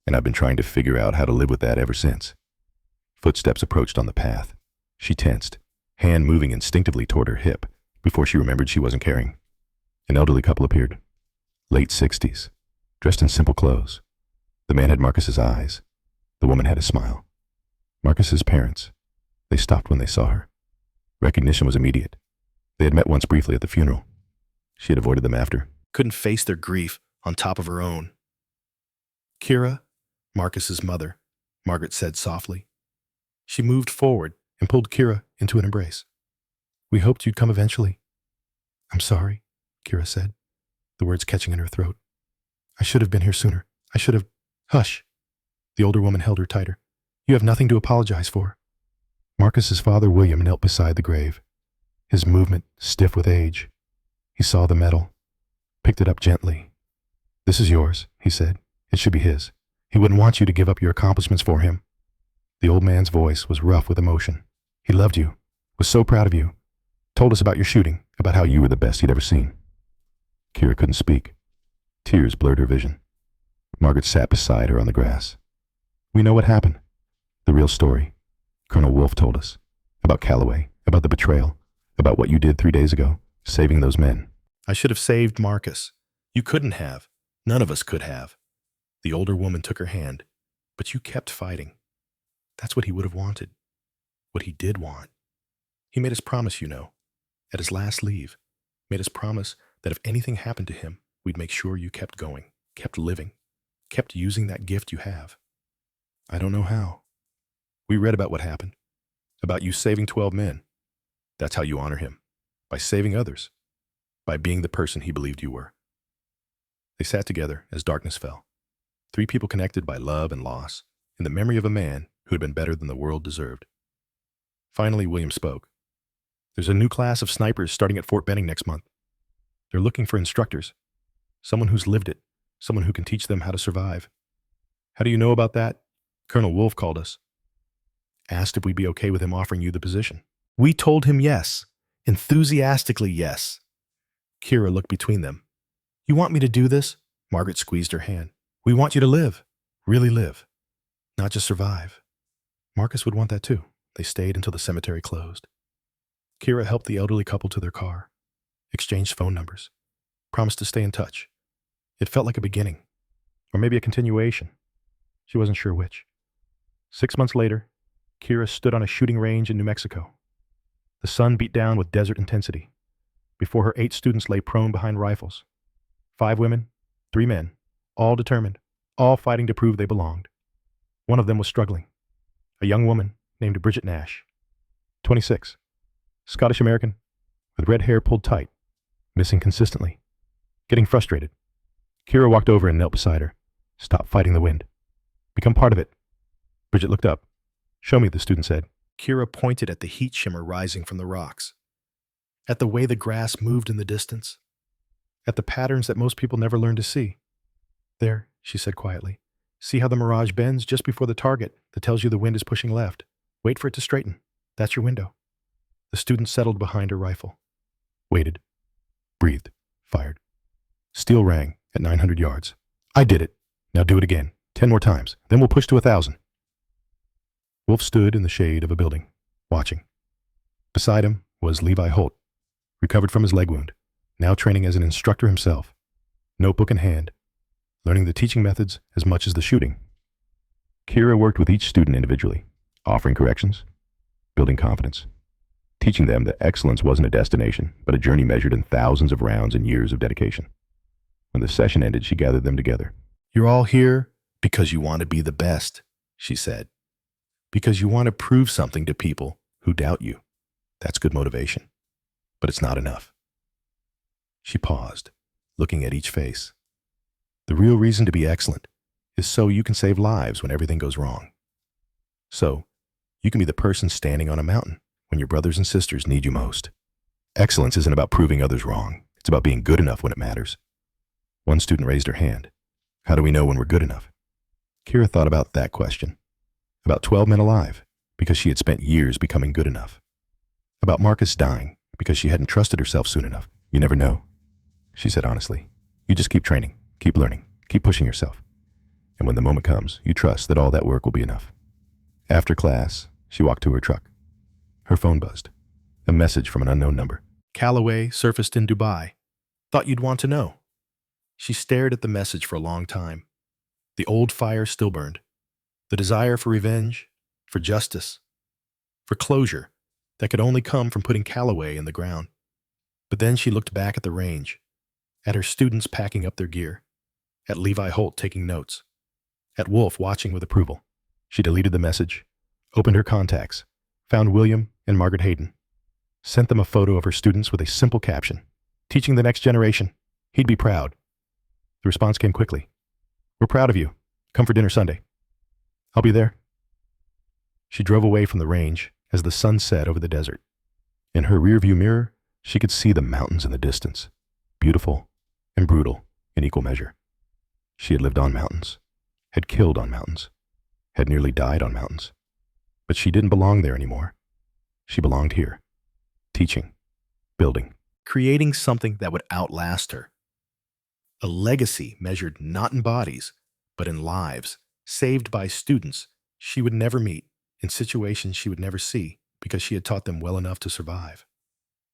and I've been trying to figure out how to live with that ever since. Footsteps approached on the path. She tensed, hand moving instinctively toward her hip before she remembered she wasn't carrying. An elderly couple appeared, late 60s, dressed in simple clothes. The man had Marcus's eyes. The woman had a smile. Marcus's parents. They stopped when they saw her. Recognition was immediate. They had met once briefly at the funeral. She had avoided them after. Couldn't face their grief on top of her own. Kira, Marcus's mother, Margaret said softly. She moved forward and pulled Kira into an embrace. We hoped you'd come eventually. I'm sorry, Kira said, the words catching in her throat. I should have been here sooner. I should have... Hush. The older woman held her tighter. You have nothing to apologize for. Marcus's father, William, knelt beside the grave, his movement stiff with age. He saw the medal, picked it up gently. This is yours, he said. It should be his. He wouldn't want you to give up your accomplishments for him. The old man's voice was rough with emotion. He loved you, was so proud of you, told us about your shooting, about how you were the best he'd ever seen. Kira couldn't speak. Tears blurred her vision. Margaret sat beside her on the grass. We know what happened. The real story. Colonel Wolfe told us. About Calloway, about the betrayal, about what you did 3 days ago, saving those men. I should have saved Marcus. You couldn't have. None of us could have. The older woman took her hand, but you kept fighting. That's what he would have wanted. What he did want. He made us promise, you know, at his last leave, made us promise that if anything happened to him, we'd make sure you kept going, kept living, kept using that gift you have. I don't know how. We read about what happened, about you saving 12 men. That's how you honor him, by saving others, by being the person he believed you were. They sat together as darkness fell. 3 people connected by love and loss, in the memory of a man who had been better than the world deserved. Finally, William spoke. There's a new class of snipers starting at Fort Benning next month. They're looking for instructors, someone who's lived it, someone who can teach them how to survive. How do you know about that? Colonel Wolfe called us. Asked if we'd be okay with him offering you the position. We told him yes, enthusiastically yes. Kira looked between them. You want me to do this? Margaret squeezed her hand. We want you to live, really live, not just survive. Marcus would want that too. They stayed until the cemetery closed. Kira helped the elderly couple to their car, exchanged phone numbers, promised to stay in touch. It felt like a beginning, or maybe a continuation. She wasn't sure which. 6 months later, Kira stood on a shooting range in New Mexico. The sun beat down with desert intensity. Before her 8 students lay prone behind rifles. 5 women, 3 men, all determined, all fighting to prove they belonged. One of them was struggling. A young woman named Bridget Nash, 26, Scottish-American, with red hair pulled tight, missing consistently, getting frustrated. Kira walked over and knelt beside her. Stop fighting the wind. Become part of it. Bridget looked up. Show me, the student said. Kira pointed at the heat shimmer rising from the rocks, at the way the grass moved in the distance, at the patterns that most people never learn to see. There, she said quietly. See how the mirage bends just before the target that tells you the wind is pushing left. Wait for it to straighten. That's your window. The student settled behind her rifle. Waited. Breathed. Fired. Steel rang at 900 yards. I did it. Now do it again. 10 more times. Then we'll push to 1,000. Wolfe stood in the shade of a building, watching. Beside him was Levi Holt, recovered from his leg wound, now training as an instructor himself, notebook in hand, learning the teaching methods as much as the shooting. Kira worked with each student individually, offering corrections, building confidence, teaching them that excellence wasn't a destination, but a journey measured in thousands of rounds and years of dedication. When the session ended, she gathered them together. You're all here because you want to be the best, she said. Because you want to prove something to people who doubt you. That's good motivation, but it's not enough. She paused, looking at each face. The real reason to be excellent is so you can save lives when everything goes wrong. So you can be the person standing on a mountain when your brothers and sisters need you most. Excellence isn't about proving others wrong. It's about being good enough when it matters. One student raised her hand. How do we know when we're good enough? Kira thought about that question. About 12 men alive, because she had spent years becoming good enough. About Marcus dying, because she hadn't trusted herself soon enough. You never know, she said honestly. You just keep training, keep learning, keep pushing yourself. And when the moment comes, you trust that all that work will be enough. After class, she walked to her truck. Her phone buzzed. A message from an unknown number. Calloway surfaced in Dubai. Thought you'd want to know. She stared at the message for a long time. The old fire still burned. The desire for revenge, for justice, for closure that could only come from putting Calloway in the ground. But then she looked back at the range, at her students packing up their gear, at Levi Holt taking notes, at Wolfe watching with approval. She deleted the message, opened her contacts, found William and Margaret Hayden, sent them a photo of her students with a simple caption, teaching the next generation. He'd be proud. The response came quickly. We're proud of you. Come for dinner Sunday. I'll be there. She drove away from the range as the sun set over the desert. In her rearview mirror, she could see the mountains in the distance, beautiful and brutal in equal measure. She had lived on mountains, had killed on mountains, had nearly died on mountains. But she didn't belong there anymore. She belonged here, teaching, building, creating something that would outlast her. A legacy measured not in bodies, but in lives saved by students she would never meet, in situations she would never see because she had taught them well enough to survive.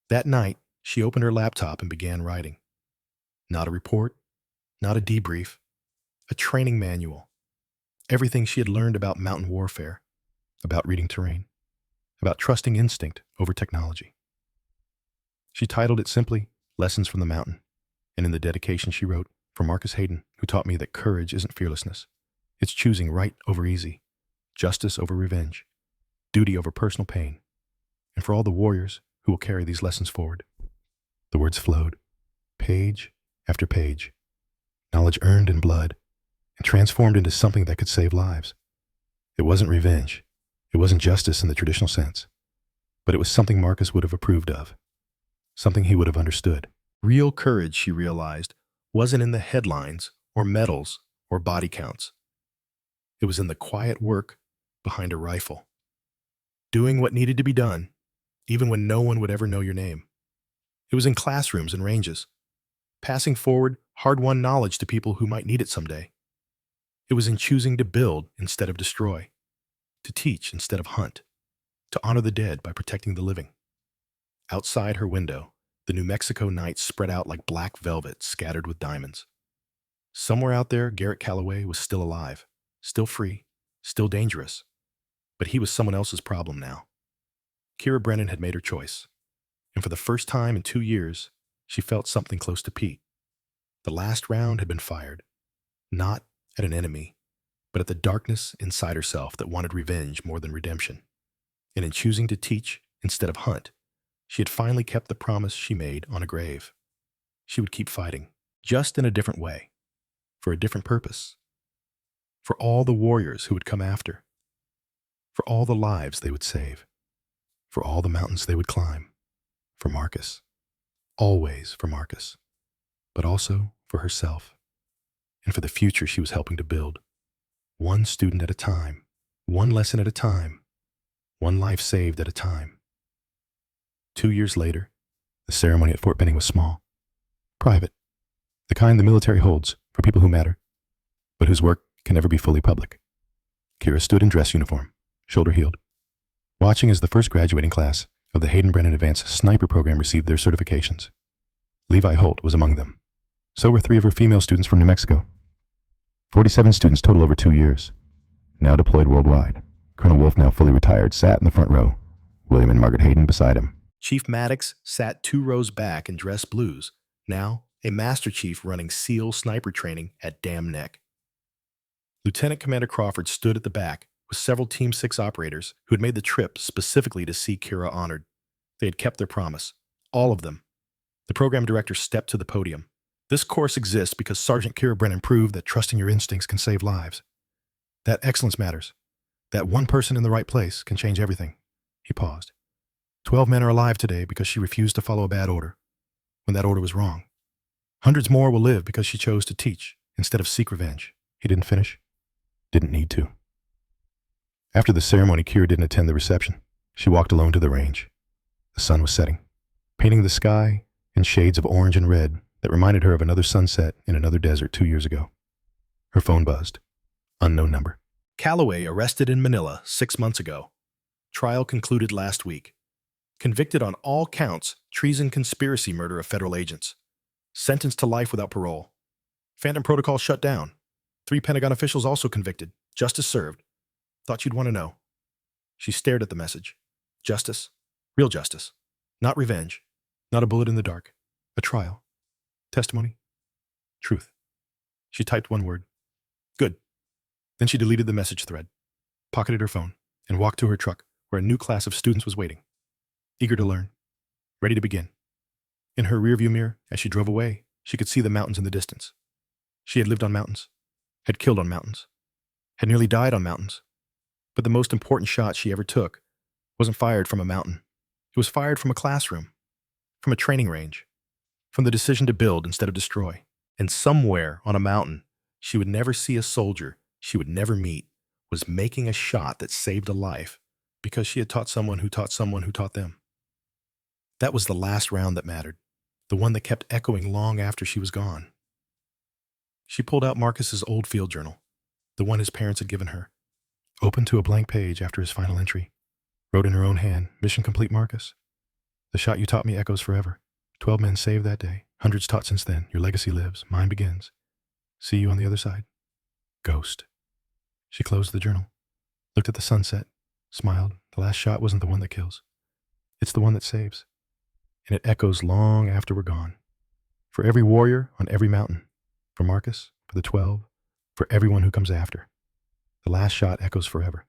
That night, she opened her laptop and began writing. Not a report, not a debrief, a training manual. Everything she had learned about mountain warfare, about reading terrain, about trusting instinct over technology. She titled it simply, Lessons from the Mountain, and in the dedication she wrote, for Marcus Hayden, who taught me that courage isn't fearlessness. It's choosing right over easy, justice over revenge, duty over personal pain, and for all the warriors who will carry these lessons forward. The words flowed, page after page, knowledge earned in blood and transformed into something that could save lives. It wasn't revenge. It wasn't justice in the traditional sense, but it was something Marcus would have approved of, something he would have understood. Real courage, she realized, wasn't in the headlines or medals or body counts. It was in the quiet work behind a rifle, doing what needed to be done, even when no one would ever know your name. It was in classrooms and ranges, passing forward hard-won knowledge to people who might need it someday. It was in choosing to build instead of destroy, to teach instead of hunt, to honor the dead by protecting the living. Outside her window, the New Mexico night spread out like black velvet scattered with diamonds. Somewhere out there, Garrett Calloway was still alive, still free, still dangerous, but he was someone else's problem now. Kira Brennan had made her choice, and for the first time in 2 years, she felt something close to Pete. The last round had been fired, not at an enemy, but at the darkness inside herself that wanted revenge more than redemption. And in choosing to teach instead of hunt, she had finally kept the promise she made on a grave. She would keep fighting, just in a different way, for a different purpose, for all the warriors who would come after, for all the lives they would save, for all the mountains they would climb, for Marcus, always for Marcus, but also for herself, and for the future she was helping to build. One student at a time, one lesson at a time, one life saved at a time. 2 years later, the ceremony at Fort Benning was small, private, the kind the military holds for people who matter, but whose work can never be fully public. Kira stood in dress uniform, shoulder heeled, watching as the first graduating class of the Hayden Brennan Advanced Sniper Program received their certifications. Levi Holt was among them. So were 3 of her female students from New Mexico. 47 students total over 2 years, now deployed worldwide. Colonel Wolf, now fully retired, sat in the front row, William and Margaret Hayden beside him. Chief Maddox sat 2 rows back in dress blues, now a Master Chief running SEAL sniper training at Dam Neck. Lieutenant Commander Crawford stood at the back with several Team 6 operators who had made the trip specifically to see Kira honored. They had kept their promise, all of them. The program director stepped to the podium. This course exists because Sergeant Kira Brennan proved that trusting your instincts can save lives. That excellence matters. That one person in the right place can change everything. He paused. 12 men are alive today because she refused to follow a bad order, when that order was wrong. Hundreds more will live because she chose to teach instead of seek revenge. He didn't finish. Didn't need to. After the ceremony, Kira didn't attend the reception. She walked alone to the range. The sun was setting, painting the sky in shades of orange and red that reminded her of another sunset in another desert 2 years ago. Her phone buzzed. Unknown number. Calloway arrested in Manila 6 months ago. Trial concluded last week. Convicted on all counts, treason, conspiracy, murder of federal agents. Sentenced to life without parole. Phantom Protocol shut down. 3 Pentagon officials also convicted. Justice served. Thought you'd want to know. She stared at the message. Justice. Real justice. Not revenge. Not a bullet in the dark. A trial. Testimony. Truth. She typed one word. Good. Then she deleted the message thread, pocketed her phone, and walked to her truck where a new class of students was waiting, eager to learn, ready to begin. In her rearview mirror, as she drove away, she could see the mountains in the distance. She had lived on mountains, had killed on mountains, had nearly died on mountains. But the most important shot she ever took wasn't fired from a mountain. It was fired from a classroom, from a training range, from the decision to build instead of destroy. And somewhere on a mountain, she would never see a soldier she would never meet was making a shot that saved a life because she had taught someone who taught someone who taught them. That was the last round that mattered, the one that kept echoing long after she was gone. She pulled out Marcus's old field journal, the one his parents had given her. Opened to a blank page after his final entry. Wrote in her own hand, "Mission complete, Marcus. The shot you taught me echoes forever. 12 men saved that day. Hundreds taught since then. Your legacy lives. Mine begins. See you on the other side. Ghost." She closed the journal, looked at the sunset, smiled. The last shot wasn't the one that kills. It's the one that saves. And it echoes long after we're gone. For every warrior on every mountain. For Marcus, for the 12, for everyone who comes after. The last shot echoes forever.